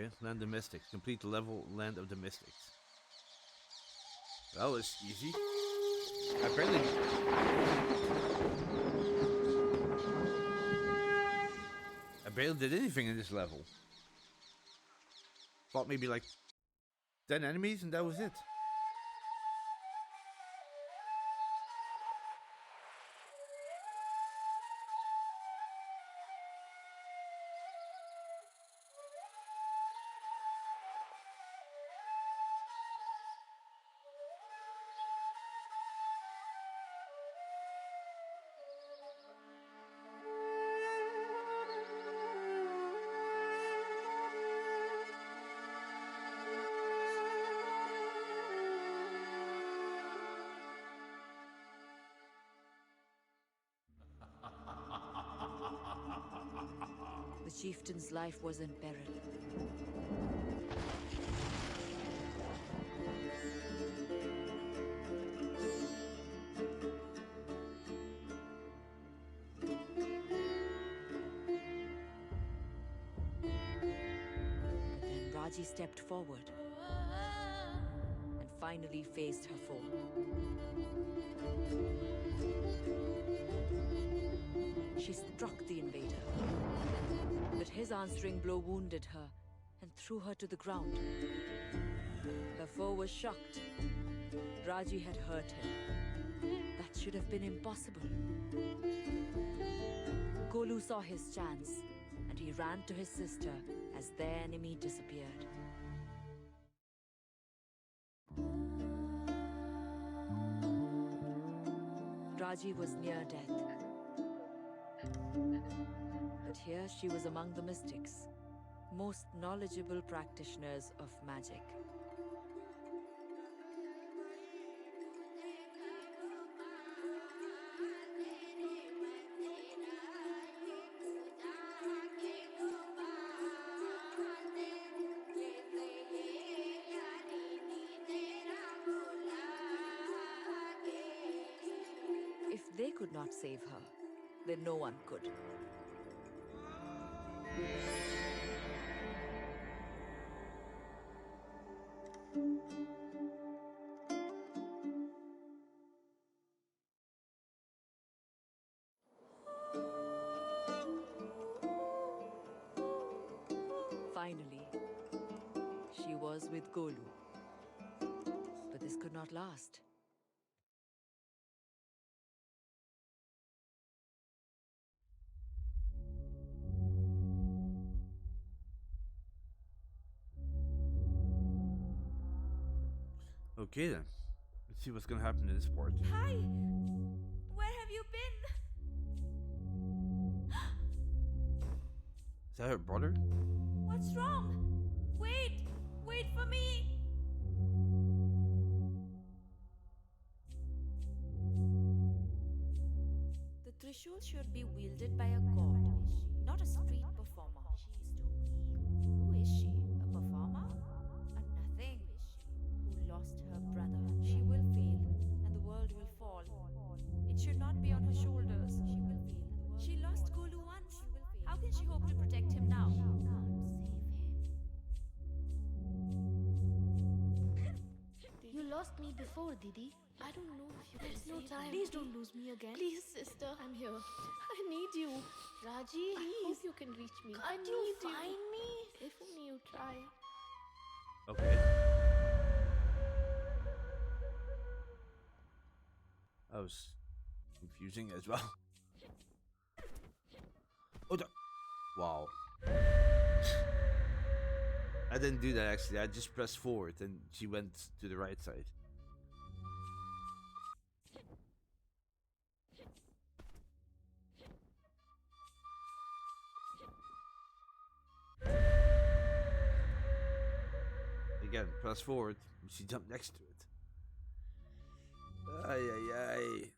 Okay, Land of Mystics. Complete the level Land of the Mystics. That was easy. I barely did anything in this level. Fought maybe like 10 enemies and that was it. The chieftain's life was in peril. But then Raji stepped forward and finally faced her foe. She struck the invader, but his answering blow wounded her and threw her to the ground. Her foe was shocked. Raji had hurt him. That should have been impossible. Golu saw his chance, and he ran to his sister as their enemy disappeared. Raji was near death. But here she was among the mystics, most knowledgeable practitioners of magic. If they could not save her, then no one could. Finally, she was with Golu. But this could not last. Okay then. Let's see what's gonna happen in this part. Hi! Where have you been? Is that her brother? What's wrong? Wait! Wait for me! The Trishul should be wielded by a god, not a street performer. Who is she? A performer? A nothing. Who lost her brother. She will fail, and the world will fall. It should not be on her shoulders. She will fail. She lost Golu once. How can she hope to protect him now? You lost me before, Didi. I don't know if you can There's no save time. me. Please don't lose me again. Please, sister. I'm here. I need you. Raji, I hope please. you can reach me. I Can't need you find me? If only you try. Okay. That was confusing as well. Oh, wow. I didn't do that actually. I just pressed forward and she went to the right side. Again, press forward. She jumped next to it. Ay, ay, ay.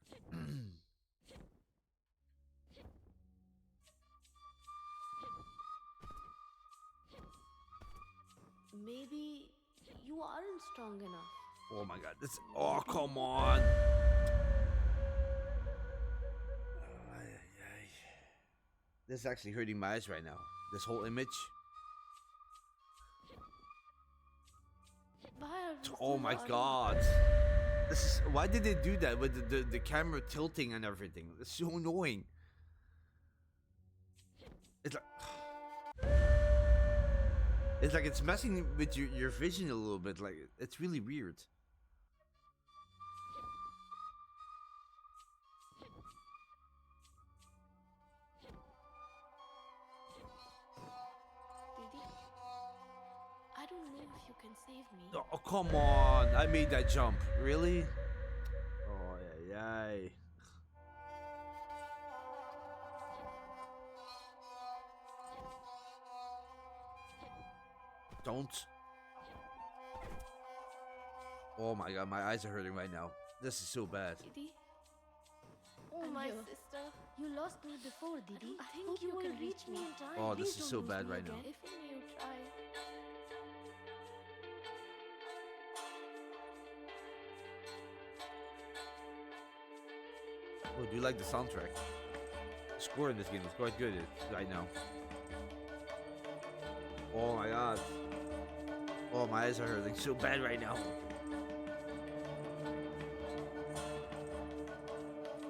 Maybe you aren't strong enough. Oh my god, this. Oh, come on. Ay, ay, ay. This is actually hurting my eyes right now. This whole image. Oh my Sorry. god. This is, why did they do that with the camera tilting and everything? It's so annoying. It's like it's messing with your vision a little bit. Like, it's really weird. Didi, I don't know if you can save me. Oh, come on. I made that jump. Really? Oh, yeah, yeah. Don't. Oh my god, my eyes are hurting right now. This is so bad. Didi, I'm my here. sister. You lost me before, Didi. I think Hope you you will can reach reach me me. in time. Oh, Please this is don't so lose bad me right now. again. If only you try. Oh, do you like the soundtrack? The score in this game is quite good right now. Oh my god. Oh, my eyes are hurting so bad right now.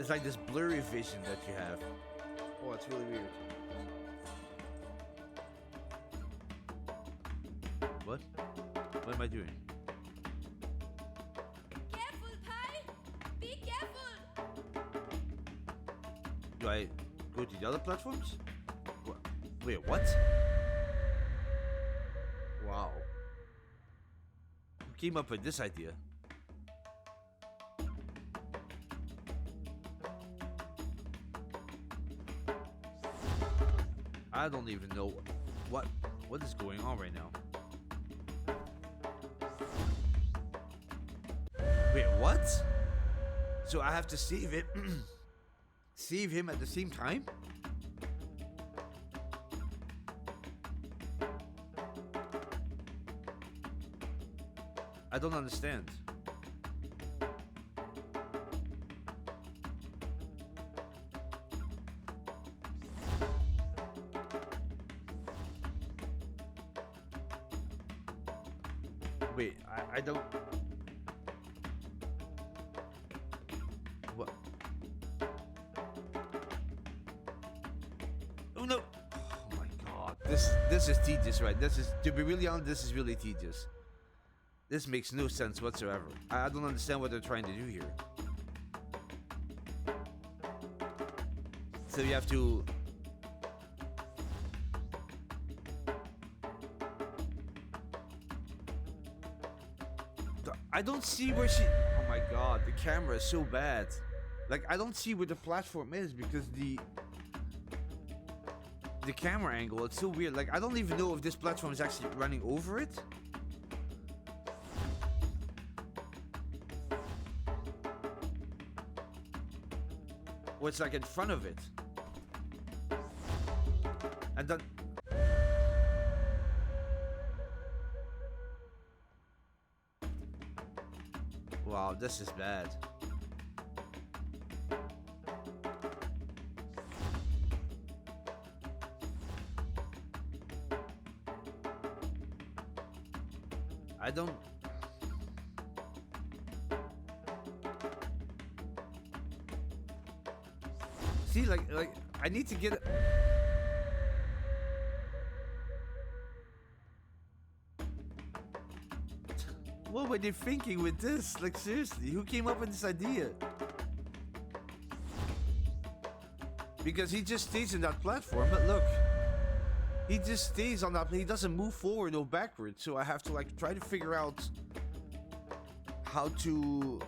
It's like this blurry vision that you have. Oh, it's really weird. What? What am I doing? Careful, Pi! Be careful! Do I go to the other platforms? Wait, what? Wow. Who came up with this idea? I don't even know what is going on right now. Wait, what? So I have to save it, save him at the same time? I don't understand. Wait, I don't. What? Oh no! Oh my god, this is tedious, right? This is, to be really honest, this is really tedious. This makes no sense whatsoever. I don't understand what they're trying to do here. So you have to. I don't see where she. Oh my god, the camera is so bad. Like, I don't see where the platform is because the camera angle, it's so weird. Like, I don't even know if this platform is actually running over it. Or it's like in front of it. And then. Wow, this is bad. I don't. See, like I need to get. What were they thinking with this? Like, seriously, who came up with this idea? Because he just stays in that platform, but look. He just stays on that, he doesn't move forward or backwards, so I have to, like, try to figure out how to...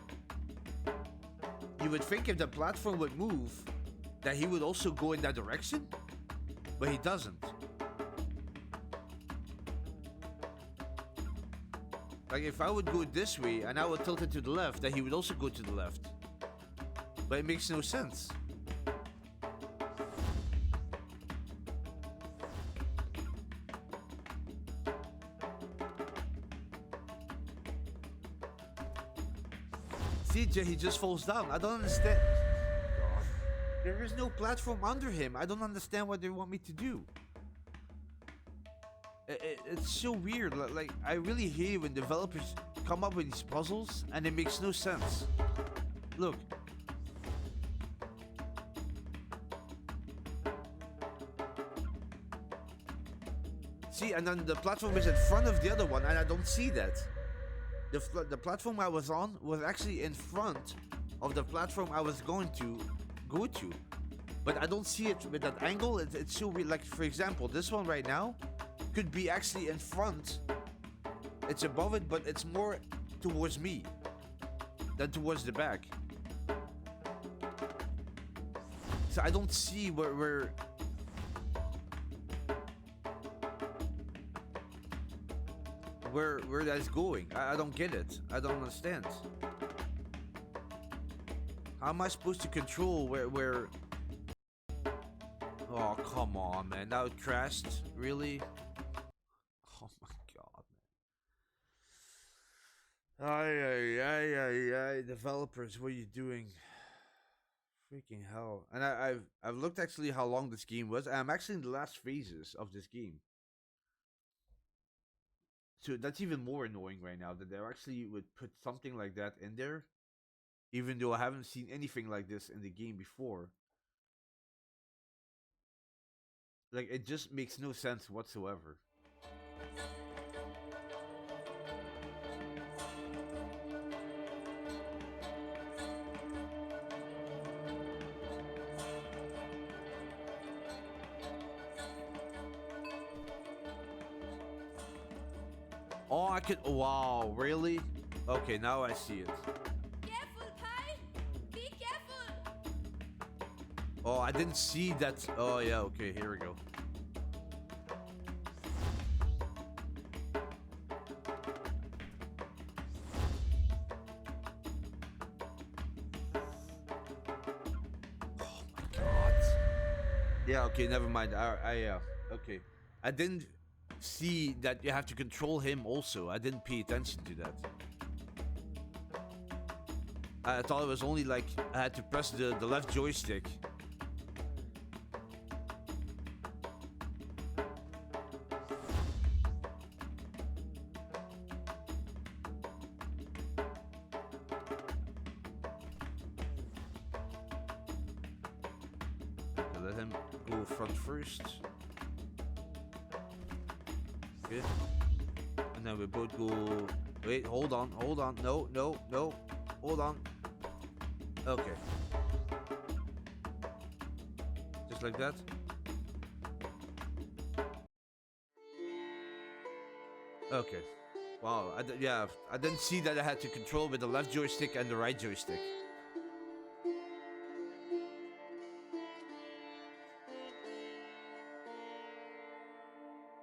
You would think if the platform would move, that he would also go in that direction, but he doesn't. Like, if I would go this way and I would tilt it to the left, then he would also go to the left. But it makes no sense. See, he just falls down. I don't understand. There is no platform under him. I don't understand what they want me to do. It's so weird. Like, I really hate it when developers come up with these puzzles and it makes no sense. Look. See, and then the platform is in front of the other one, and I don't see that. The platform I was on was actually in front of the platform I was going to go to. But I don't see it with that angle. It's so weird. Like, for example, this one right now could be actually in front. It's above it, but it's more towards me than towards the back. So I don't see where that's going. I don't get it. I don't understand. How am I supposed to control where? Oh, come on, man. Now it crashed. Really? Oh my god, man. Ay. Developers, what are you doing? Freaking hell. And I've looked actually how long this game was. I'm actually in the last phases of this game. So that's even more annoying right now that they actually would put something like that in there, even though I haven't seen anything like this in the game before. Like, it just makes no sense whatsoever. Oh, I could. Wow, really? Okay, now I see it. Careful, Kai! Be careful! Oh, I didn't see that. Oh, yeah, okay, here we go. Oh my god. Yeah, okay, never mind. Yeah, okay. I didn't see that you have to control him also. I didn't pay attention to that. I thought it was only like I had to press the left joystick. Okay, let him go front first. Okay. And then we both go. Wait, hold on. No. Hold on. Okay. Just like that. Okay. Wow. Yeah, I didn't see that I had to control with the left joystick and the right joystick.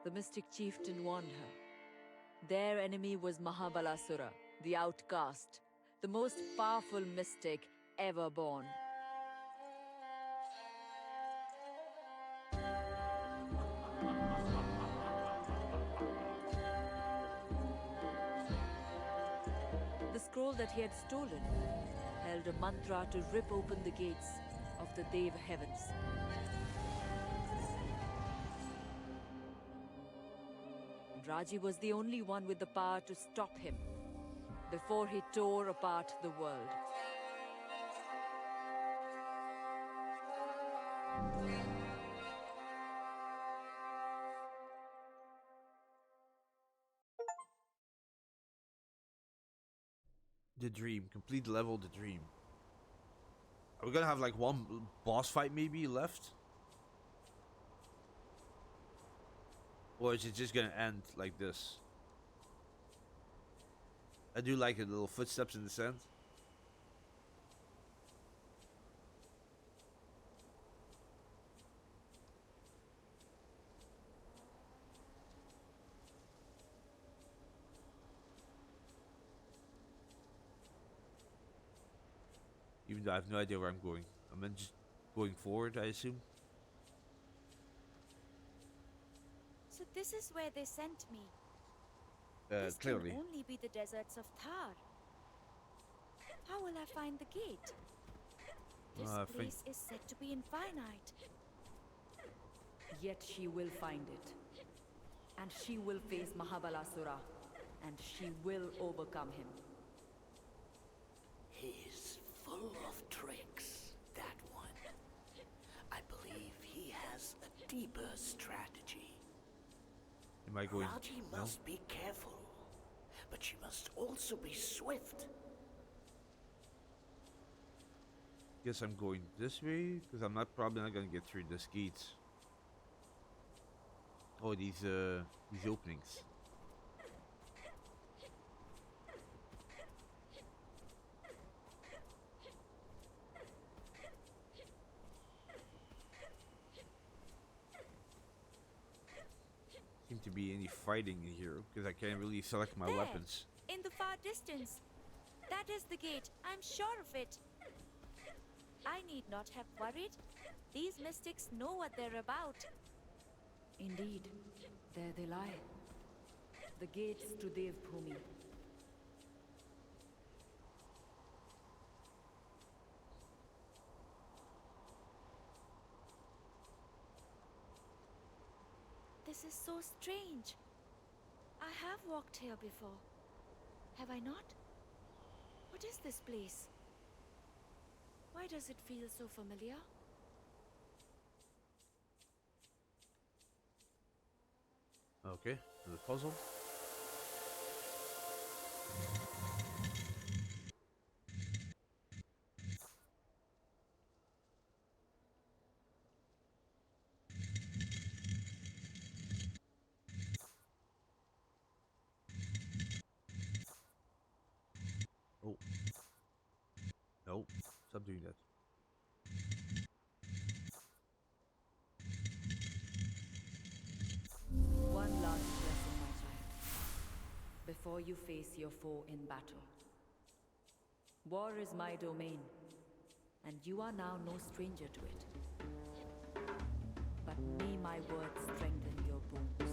The mystic chieftain warned her. Their enemy was Mahabalasura, the outcast, the most powerful mystic ever born. The scroll that he had stolen held a mantra to rip open the gates of the Deva heavens. Raji was the only one with the power to stop him before he tore apart the world. The dream. Complete level the dream. Are we gonna have like one boss fight maybe left? Or is it just gonna end like this? I do like the little footsteps in the sand. Even though I have no idea where I'm going. I'm just going forward, I assume. So this is where they sent me. This Clearly. can only be the deserts of Thar. How will I find the gate? This place is said to be infinite. Yet she will find it. And she will face Mahabalasura, and she will overcome him. He's full of tricks, that one. I believe he has a deeper strategy. Am I going? Raji No? must be careful, but she must also be swift. Guess I'm going this way because I'm probably not gonna get through this gates. Oh, these openings. Seem to be any fighting in here because I can't really select my There, weapons. in the far distance. That is the gate. I'm sure of it. I need not have worried. These mystics know what they're about. Indeed, there they lie. The gates to Devbhumi. This is so strange. I have walked here before. Have I not? What is this place? Why does it feel so familiar? Okay, the puzzle. Oh. No, stop doing that. One last lesson, my child, before you face your foe in battle. War is my domain, and you are now no stranger to it. But may my words strengthen your bones.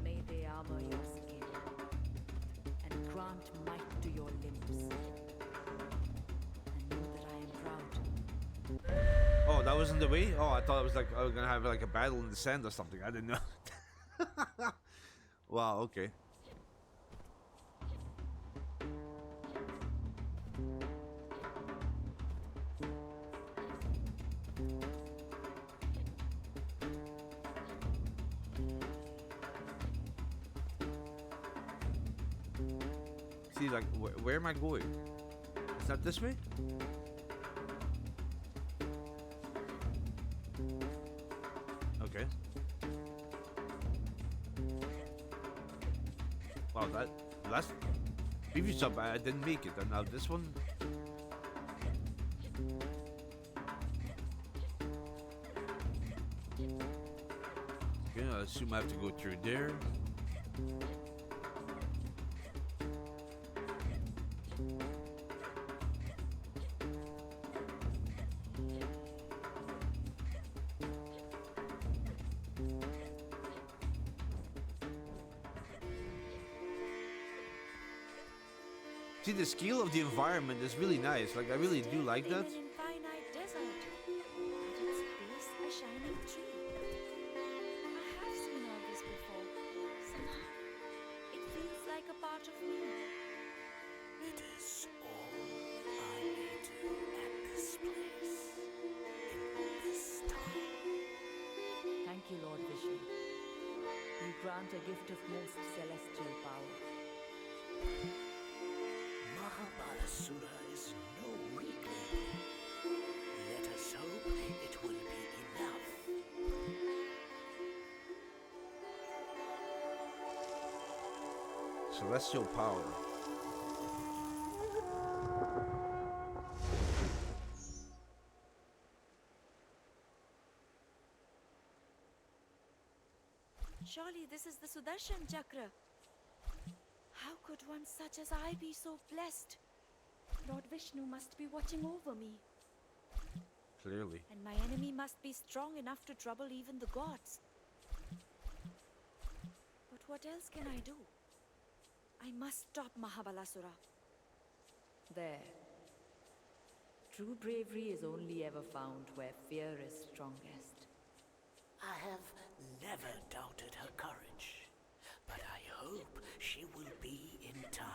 May they armor your skin, and grant might to your limbs. And know that I am proud. Oh, that wasn't the way? Oh, I thought it was like I was gonna have like a battle in the sand or something. I didn't know. Wow, okay. See, like, where am I going? Is that this way? Okay. Wow, that last previous jump I didn't make it, and now this one. Okay, I assume I have to go through there. See, the scale of the environment is really nice. Like, I really do like that. In an infinite desert. At its base, a shining tree. I have seen all this before. Somehow, it feels like a part of me. It is all I may do at this place, in this time. Thank you, Lord Vishnu. You grant a gift of most celestial power. Mahabalasura is no weakling. Let us hope it will be enough. Celestial power. Surely this is the Sudarshan Chakra. How could one such as I be so blessed? Lord Vishnu must be watching over me. Clearly. And my enemy must be strong enough to trouble even the gods. But what else can I do? I must stop Mahabalasura. There. True bravery is only ever found where fear is strongest. I have never doubted her courage. hope she will be in time.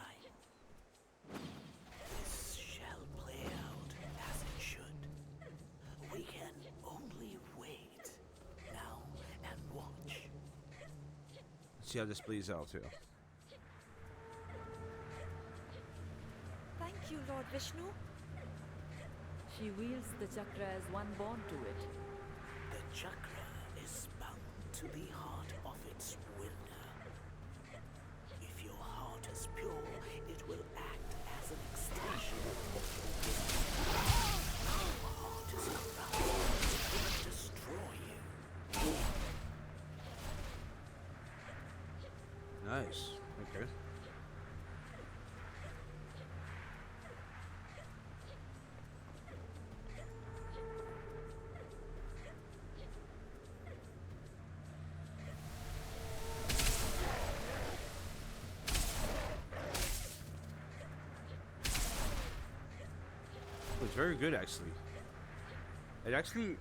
This shall play out as it should. We can only wait now and watch. Let's see how this plays out here. Thank you, Lord Vishnu. She wields the chakra as one born to it. The chakra is bound to the heart of its wielder. If your heart is pure, it will act as an extension of your will. If your heart is corrupt, it will destroy you. Nice. Okay. It's very good, actually. It actually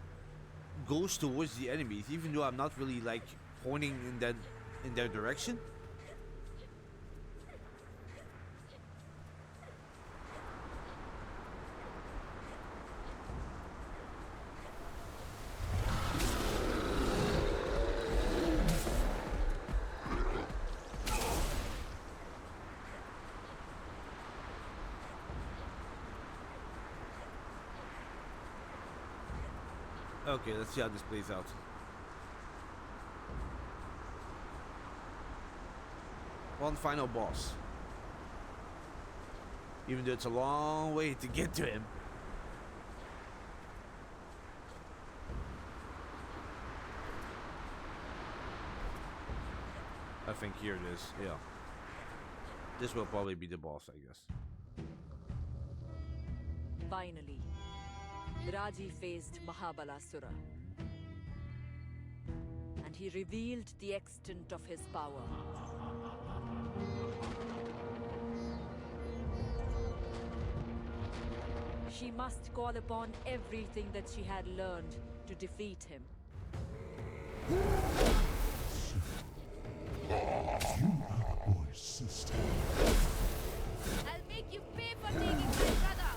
goes towards the enemies, even though I'm not really like pointing in their direction. Okay, let's see how this plays out. One final boss. Even though it's a long way to get to him. I think here it is, yeah. This will probably be the boss, I guess. Finally, Raji faced Mahabalasura. And he revealed the extent of his power. She must call upon everything that she had learned to defeat him. My sister. I'll make you pay for taking my brother.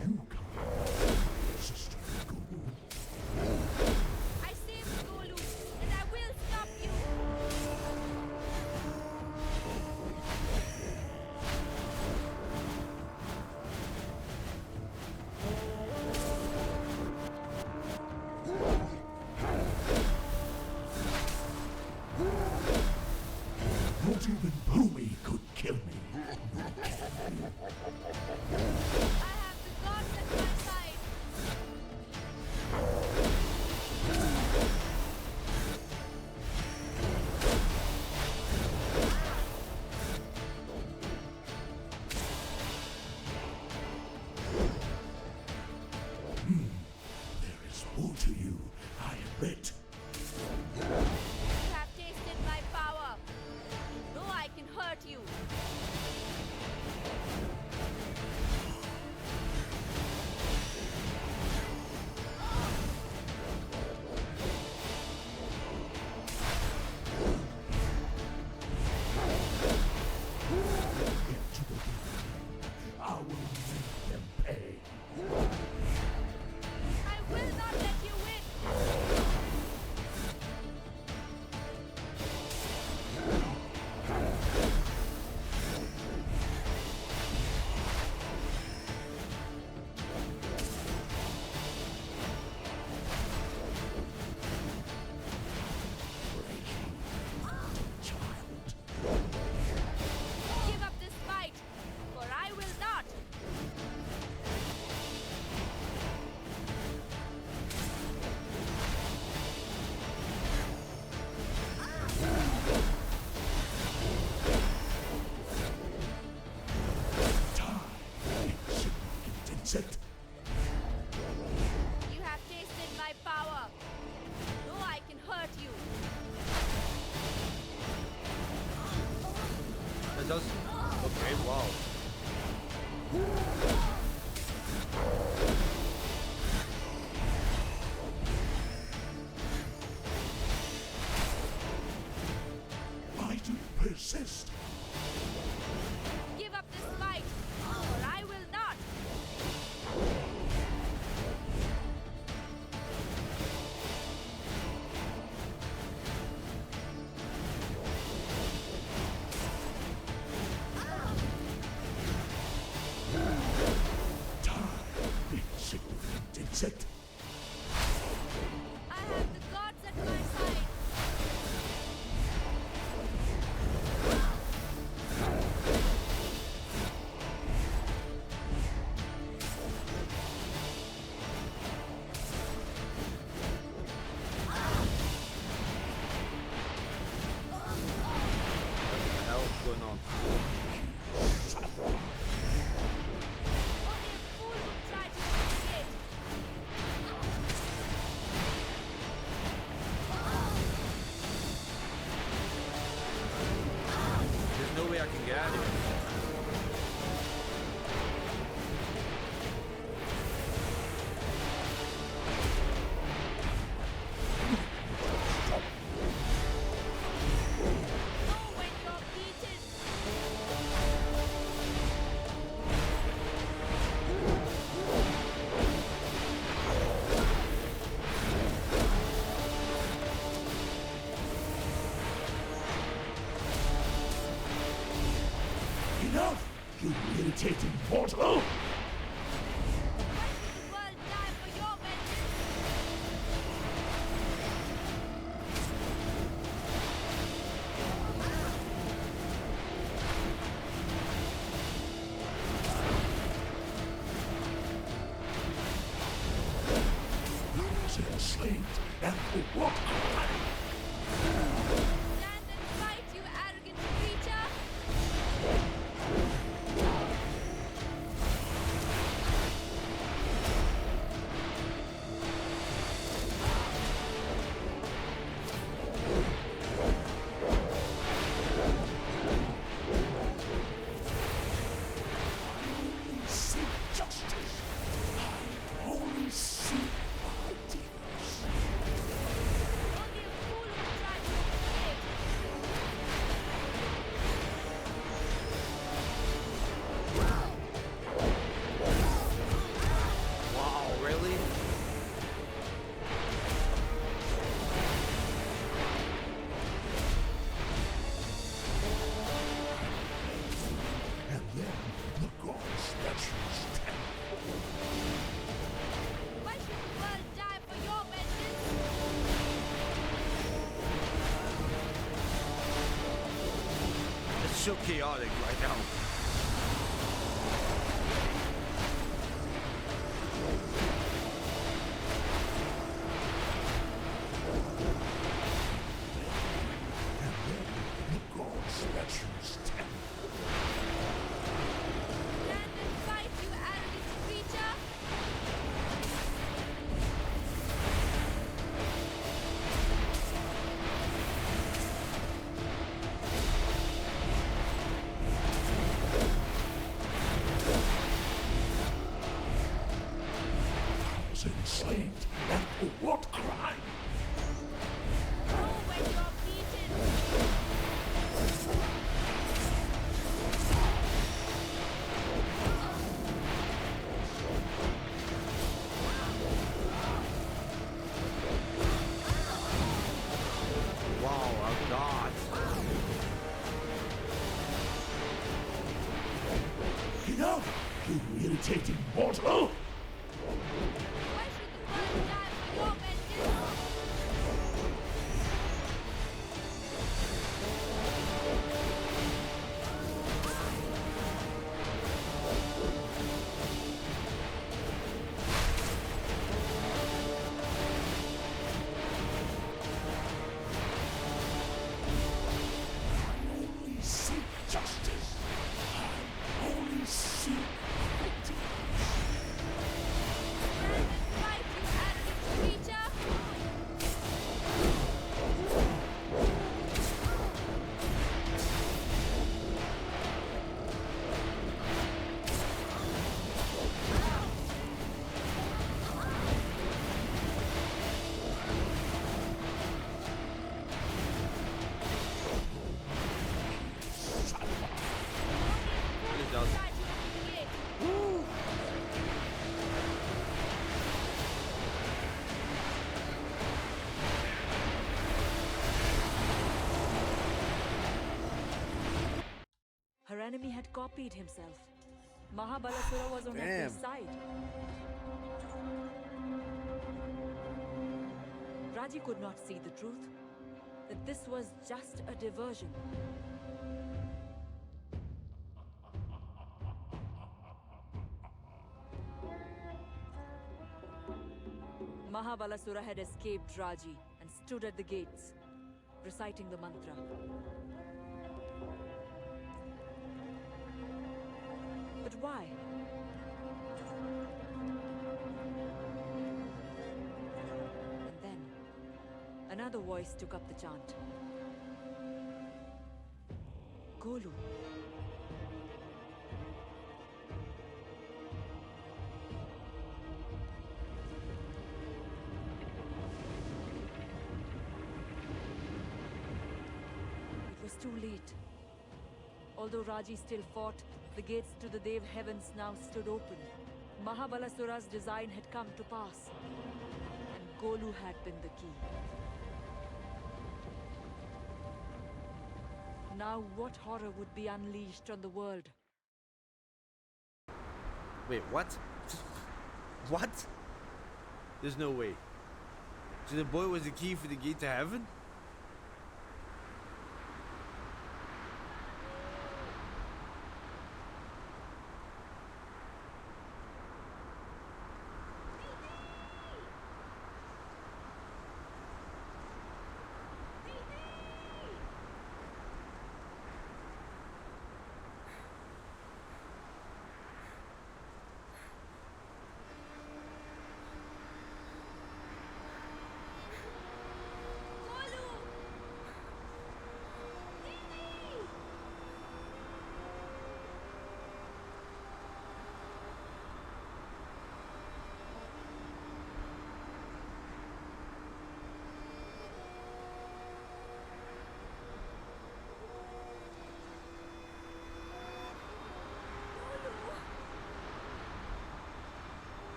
You can't, sister. I saved Golu, and I will stop you. does. Okay, wow. Why do you persist? Give up this fight, or I will not. Die, insignificant insect. I have the gods at my side. What the hell is going on? Only a fool would try to escape. There's no way I can get out of here. Know when you're beaten. Enough, you irritating mortal! Why should the world die for your vengeance? Who was enslaved and for what crime? Stand and fight, you arrogant creature! Seek justice. I only seek ideals. Only a fool would try to escape. Wow, really? And then the gods that you stand. Why should the world die for your vengeance? It's so chaotic right now. And then the gods that you stand. Stand and fight, you arrogant creature! I was enslaved and for what crime? Know when you're beaten. Wow, our god. Enough, you irritating mortal! Why should the world die for your vengeance? enemy had copied himself. Mahabalasura was on every Damn. side. Raji could not see the truth, that this was just a diversion. Mahabalasura had escaped Raji and stood at the gates, reciting the mantra. But why? And then, another voice took up the chant. Golu. It was too late. Although Raji still fought, the gates to the Dev heavens now stood open. Mahabalasura's design had come to pass, and Golu had been the key. Now what horror would be unleashed on the world? Wait, what? What? There's no way. So the boy was the key for the gate to heaven?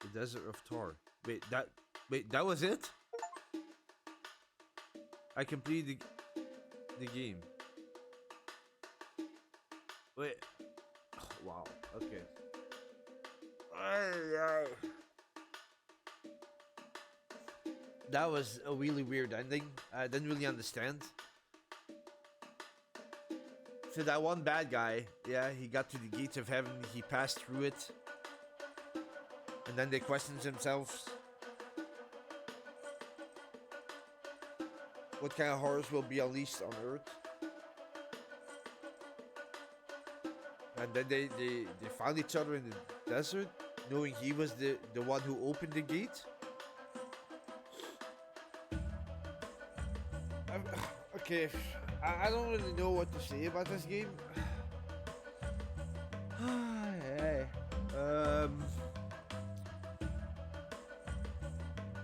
The Desert of Tor. Wait, that was it? I completed the game. Wait. Oh, wow. Okay. That was a really weird ending. I didn't really understand. So that one bad guy, yeah, he got to the gates of heaven, he passed through it. And then they questioned themselves. What kind of horrors will be unleashed on Earth? And then they found each other in the desert, knowing he was the one who opened the gate. Okay, I don't really know what to say about this game. Hey,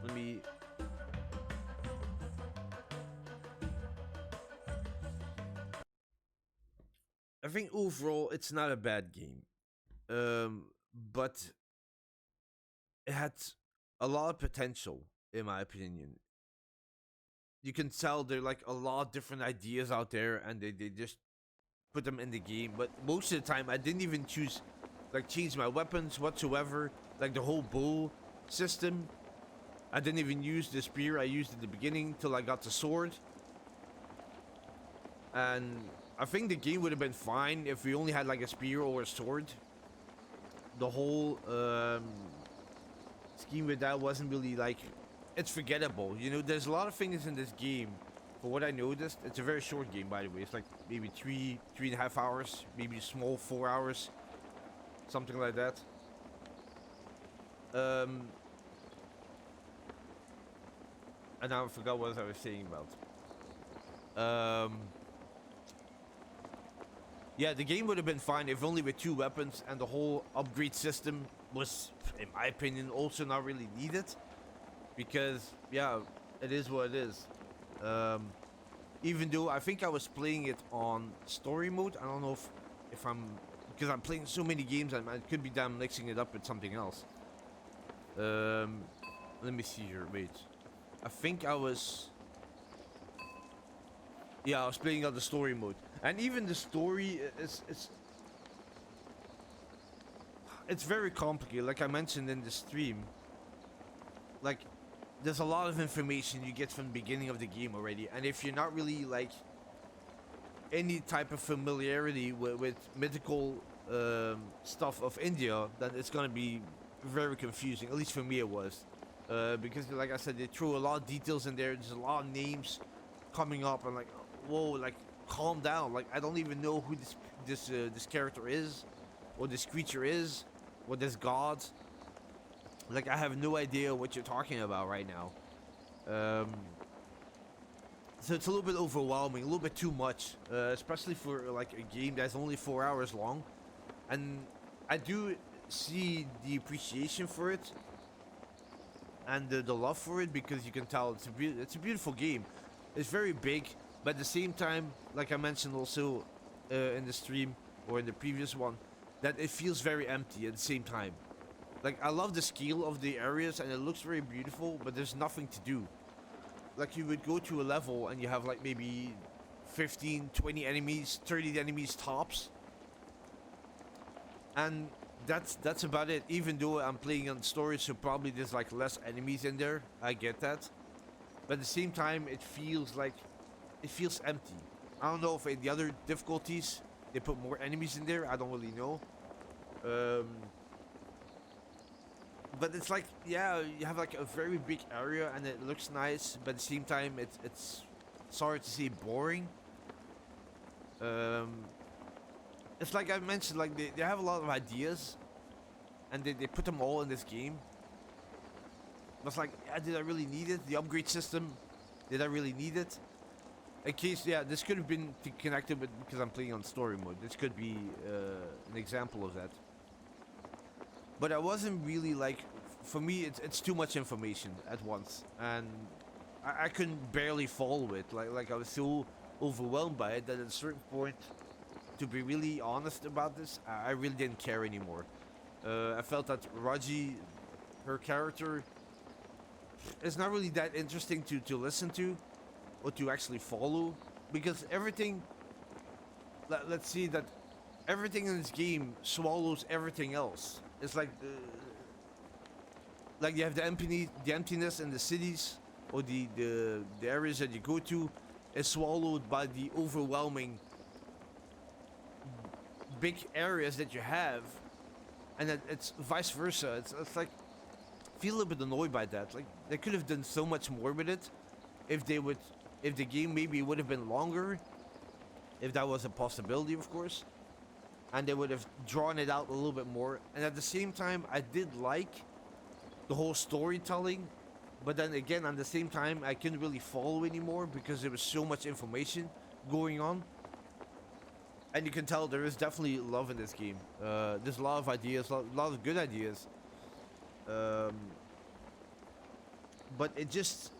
let me. I think overall it's not a bad game, but it had a lot of potential, in my opinion. You can tell there are like a lot of different ideas out there, and they just put them in the game. But most of the time, I didn't even change my weapons whatsoever. Like the whole bow system, I didn't even use the spear I used at the beginning till I got the sword. And I think the game would have been fine if we only had like a spear or a sword. The whole scheme with that wasn't really like, it's forgettable. You know, there's a lot of things in this game. For what I noticed, it's a very short game, by the way. It's like maybe three and a half hours, maybe a small 4 hours, something like that. And now I forgot what I was saying about. Yeah, the game would have been fine if only with 2 weapons, and the whole upgrade system was, in my opinion, also not really needed. Because, yeah, it is what it is. Even though I think I was playing it on story mode. I don't know if I'm, because I'm playing so many games. I could be damn mixing it up with something else. Let me see here. Wait, I think I was. Yeah, I was playing on the story mode, and even the story is it's very complicated. Like I mentioned in the stream, like there's a lot of information you get from the beginning of the game already, and if you're not really like any type of familiarity with mythical stuff of India, then it's gonna be very confusing. At least for me, it was because, like I said, they threw a lot of details in there. There's a lot of names coming up, and like, whoa, like calm down. Like I don't even know who this character is, or this creature is, or this god. Like I have no idea what you're talking about right now. So it's a little bit overwhelming, a little bit too much, especially for like a game that's only 4 hours long. And I do see the appreciation for it and the love for it, because you can tell it's a beautiful game. It's very big, but at the same time, like I mentioned also in the stream or in the previous one, that it feels very empty at the same time. Like I love the scale of the areas and it looks very beautiful, but there's nothing to do. Like you would go to a level and you have like maybe 15, 20 enemies, 30 enemies tops. And that's about it. Even though I'm playing on story, so probably there's like less enemies in there. I get that. But at the same time, it feels empty. I don't know if in the other difficulties they put more enemies in there. I don't really know. But it's like, yeah, you have like a very big area and it looks nice, but at the same time it's sorry to say boring. It's like I mentioned, like they have a lot of ideas and they put them all in this game. But it's like, yeah, did I really need it? The upgrade system, did I really need it? In case, yeah, this could have been connected with, because I'm playing on story mode. This could be an example of that. But I wasn't really like, for me, it's too much information at once, and I couldn't barely follow it. Like I was so overwhelmed by it that at a certain point, to be really honest about this, I really didn't care anymore. I felt that Raji, her character, is not really that interesting to listen to, or to actually follow, because everything. Let's see that everything in this game swallows everything else. It's like you have the emptiness in the cities, or the areas that you go to, is swallowed by the overwhelming big areas that you have, and it's vice versa. It's like, I feel a little bit annoyed by that. Like they could have done so much more with it, if the game maybe would have been longer, if that was a possibility, of course. And they would have drawn it out a little bit more. And at the same time, I did like the whole storytelling, but then again, at the same time, I couldn't really follow anymore because there was so much information going on. And you can tell there is definitely love in this game. There's a lot of ideas, a lot of good ideas. But it's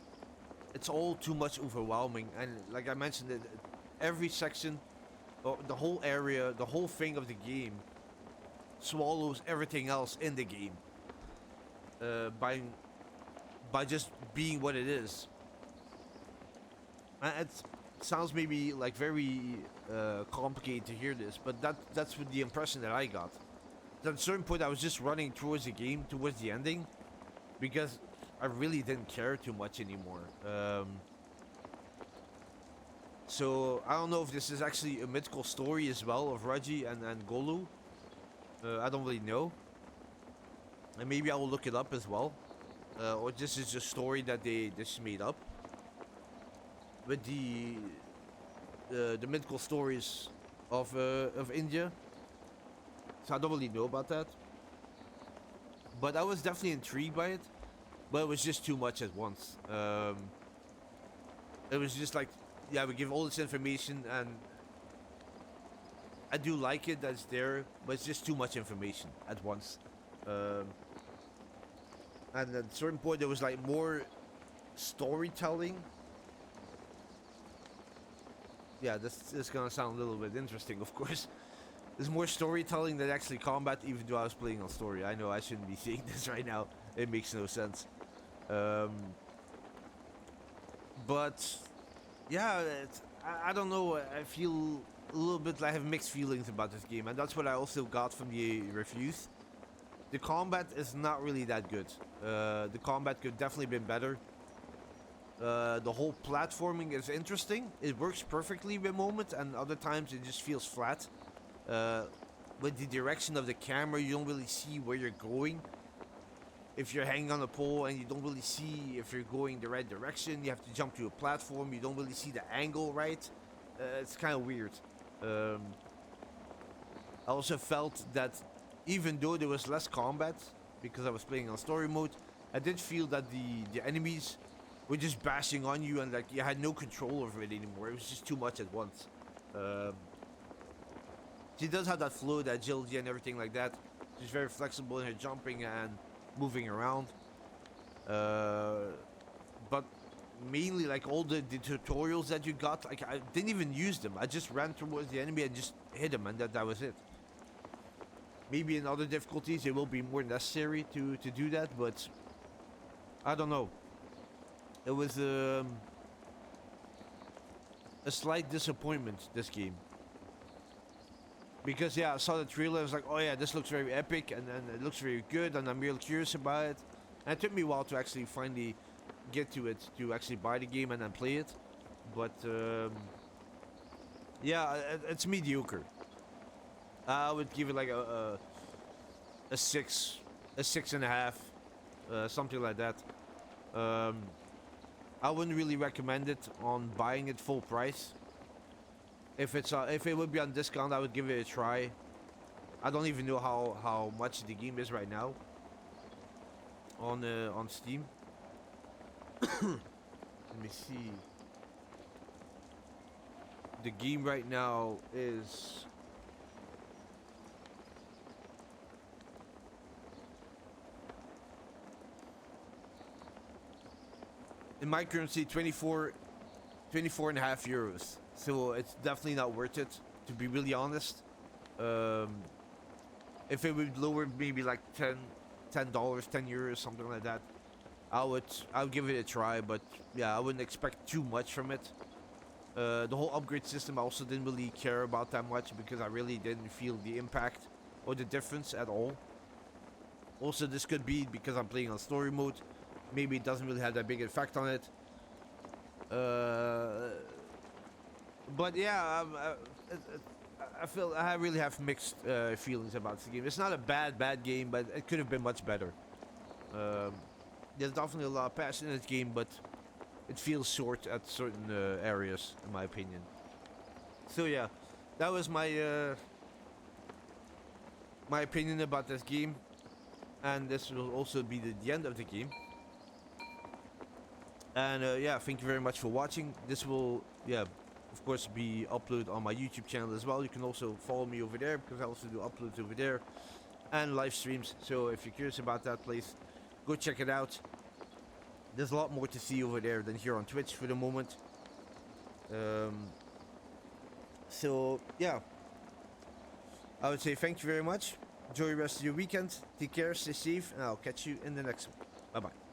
all too much overwhelming. And like I mentioned, every section, the whole area, the whole thing of the game swallows everything else in the game, by just being what it is. And it sounds maybe like very complicated to hear this, but that's what the impression that I got. At a certain point, I was just running towards the game, towards the ending, because I really didn't care too much anymore. So I don't know if this is actually a mythical story as well of Raji and Golu. I don't really know. And maybe I will look it up as well. Or this is just a story that they just made up. With the mythical stories of India. So I don't really know about that. But I was definitely intrigued by it. But it was just too much at once. It was just like, yeah, we give all this information, and I do like it that's there, but it's just too much information at once. And at a certain point, there was like more storytelling yeah, this is gonna sound a little bit interesting, of course. There's more storytelling than actually combat, even though I was playing on story. I know I shouldn't be saying this right now. It makes no sense. But yeah, I don't know. I feel a little bit. I have mixed feelings about this game, and that's what I also got from the reviews. The combat is not really that good. The combat could definitely been better. The whole platforming is interesting. It works perfectly at moments, and other times it just feels flat. With the direction of the camera, you don't really see where you're going. If you're hanging on a pole and you don't really see if you're going the right direction, you have to jump to a platform. You don't really see the angle right. It's kind of weird. I also felt that even though there was less combat, because I was playing on story mode, I did feel that the enemies were just bashing on you, and like you had no control over it anymore. It was just too much at once. She does have that flow, that agility and everything like that. She's very flexible in her jumping and moving around. But mainly like all the tutorials that you got, like I didn't even use them. I just ran towards the enemy and just hit him, and that was it. Maybe in other difficulties it will be more necessary to do that, but I don't know. It was a slight disappointment, this game. Because yeah, I saw the trailer, I was like, oh yeah, this looks very epic, and it looks very good, and I'm real curious about it. And it took me a while to actually finally get to it, to actually buy the game and then play it. But yeah, it's mediocre. I would give it like a 6, a 6.5, something like that. I wouldn't really recommend it on buying it full price. If it would be on discount, I would give it a try. I don't even know how much the game is right now on Steam. Let me see. The game right now is in my currency 24.5 euros. So it's definitely not worth it, to be really honest. If it would lower maybe like $10, 10 euros, something like that, I would give it a try. But yeah, I wouldn't expect too much from it. The whole upgrade system I also didn't really care about that much, because I really didn't feel the impact or the difference at all. Also, this could be because I'm playing on story mode. Maybe it doesn't really have that big effect on it. But yeah, I really have mixed feelings about the game. It's not a bad game, but it could have been much better. There's definitely a lot of passion in this game, but it feels short at certain areas, in my opinion. So yeah, that was my my opinion about this game, and this will also be the end of the game. And yeah, thank you very much for watching. This will, yeah, of course, be uploaded on my YouTube channel as well. You can also follow me over there, because I also do uploads over there and live streams. So if you're curious about that place, go check it out. There's a lot more to see over there than here on Twitch for the moment. So yeah, I would say thank you very much. Enjoy the rest of your weekend. Take care, stay safe, and I'll catch you in the next one. Bye bye.